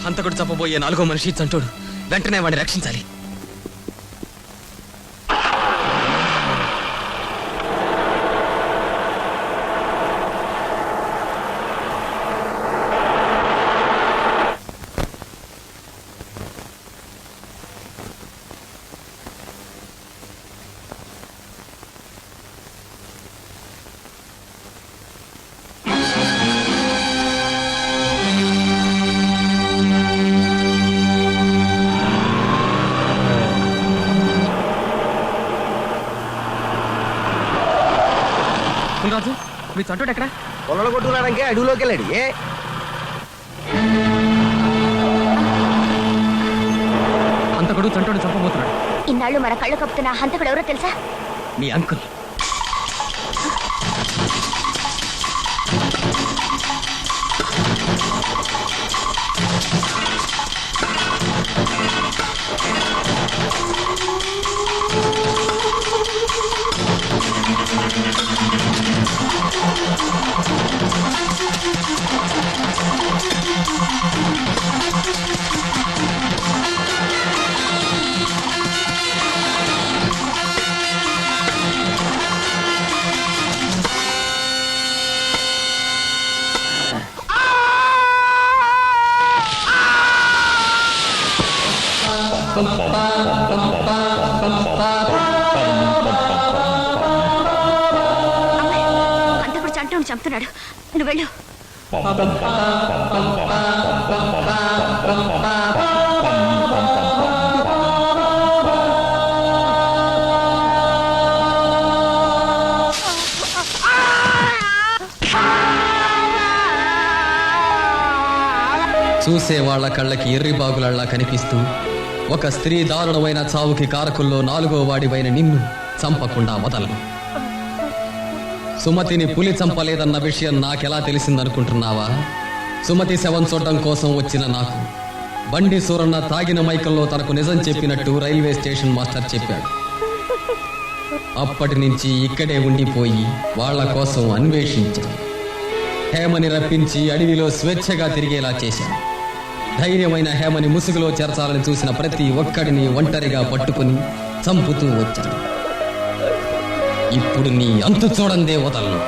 హంతకుడు చంపబోయే 4వ మనిషి చంటోడు. వెంటనే వాడిని రక్షించాలి. చంటోడు ఎక్కడ? పొలాలు కొట్టుకున్నాడంకే అడవిలోకి వెళ్ళాడు. అంతకుడు చంటోడు చంపబోతున్నాడు. ఇన్నాళ్ళు మన కళ్ళు కప్పుతున్న హంతకుడు ఎవరో తెలుసా? మీ అంకుల్. హంతకుడు చంటోని చంపుతున్నాడు. నువ్వు వెళ్ళు. చూసే వాళ్ల కళ్ళకి ఎర్రిబాగులల్లా కనిపిస్తూ ఒక స్త్రీ దారుణమైన చావుకి కారకుల్లో 4వ వాడివైన నిన్ను చంపకుండా వదలను. సుమతిని పులి చంపలేదన్న విషయం నాకెలా తెలిసిందనుకుంటున్నావా? సుమతి శవం చూడడం కోసం వచ్చిన నాకు బండి సూరన్న తాగిన మైకంలో తనకు నిజం చెప్పినట్టు రైల్వే స్టేషన్ మాస్టర్ చెప్పాడు. అప్పటి నుంచి ఇక్కడే ఉండిపోయి వాళ్ల కోసం అన్వేషించాను. హేమని రప్పించి అడవిలో స్వేచ్ఛగా తిరిగేలా చేశాను. ధైర్యమైన హేమని ముసుగులో చేర్చాలని చూసిన ప్రతి ఒక్కడిని ఒంటరిగా పట్టుకుని చంపుతూ వచ్చాను. ఇప్పుడు నీ అంతు చూడందే వదలను.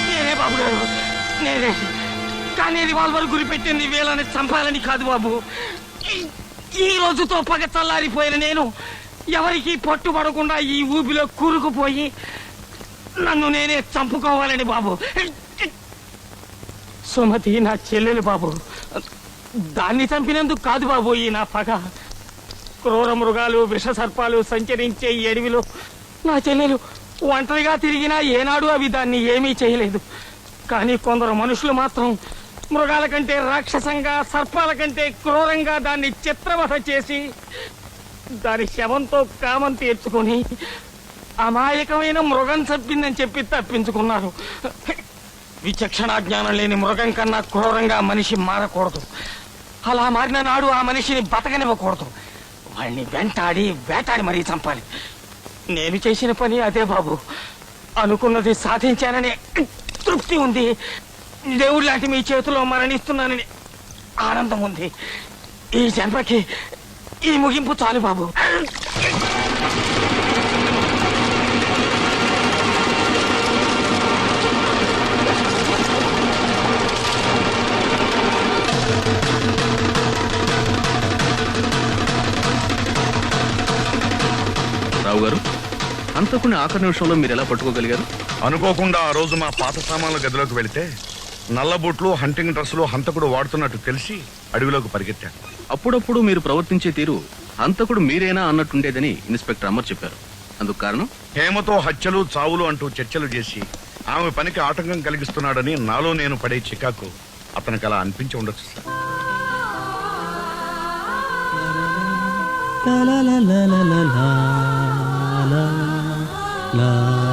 నేనే బాబు గారు, నేనే. కానీ రివాల్వర్ గురిపెట్టింది వీళ్ళని చంపాలని కాదు బాబు. ఈ రోజుతో పగ చల్లారిపోయిన నేను ఎవరికి పట్టుబడకుండా ఈ ఊబిలో కూరుకుపోయి నన్ను నేనే చంపుకోవాలని బాబు. సుమతి నా చెల్లెలు బాబు. దాన్ని చంపినందుకు కాదు బాబు ఈ నా పగ. క్రూర మృగాలు విష సర్పాలు సంచరించే ఈ అడవిలో నా చెల్లెలు ఒంటరిగా తిరిగినా ఏనాడు అవి దాన్ని ఏమీ చేయలేదు. కానీ కొందరు మనుషులు మాత్రం మృగాల కంటే రాక్షసంగా, సర్పాల కంటే క్రూరంగా దాన్ని చిత్రవధ చేసి దాని శవంతో కామం తీర్చుకొని అమాయకమైన మృగం చంపిందని చెప్పి తప్పించుకున్నారు. విచక్షణ జ్ఞానం లేని మృగం కన్నా క్రూరంగా మనిషి మారకూడదు. అలా మారిన నాడు ఆ మనిషిని బతకనివ్వకూడదు. వాడిని వెంటాడి వేటాడి మరీ చంపాలి. నేను చేసిన పని అదే బాబు. అనుకున్నది సాధించాననే తృప్తి ఉంది. దేవుడు లాంటి మీ చేతిలో మరణిస్తున్నానని ఆనందం ఉంది. ఈ జన్మకి ఈ ముగింపు చాలు బాబు. రావు గారు, అంతకుని ఆఖరి నిమిషంలో మీరు ఎలా పట్టుకోగలిగారు? అనుకోకుండా ఆ రోజు మా పాత సామాన్ల గదిలోకి వెళితే నల్లబూట్లు, హంటింగ్ డ్రెస్సులు హంతకుడు వాడుతున్నట్టు తెలిసి అడవిలోకి పరిగెత్తాను. అప్పుడప్పుడు మీరు ప్రవర్తించే తీరు హంతకుడు మీరేనా అన్నట్టుండేదని ఇన్స్పెక్టర్ అమర్ చెప్పారు. అందుకు కారణం హేమతో హత్యలు, చావులు అంటూ చర్చలు చేసి ఆమె పనికి ఆటంకం కలిగిస్తున్నాడని నాలో నేను పడే చికాకు అతనికి అలా అనిపించి ఉండొచ్చు sir. la la la la la la la la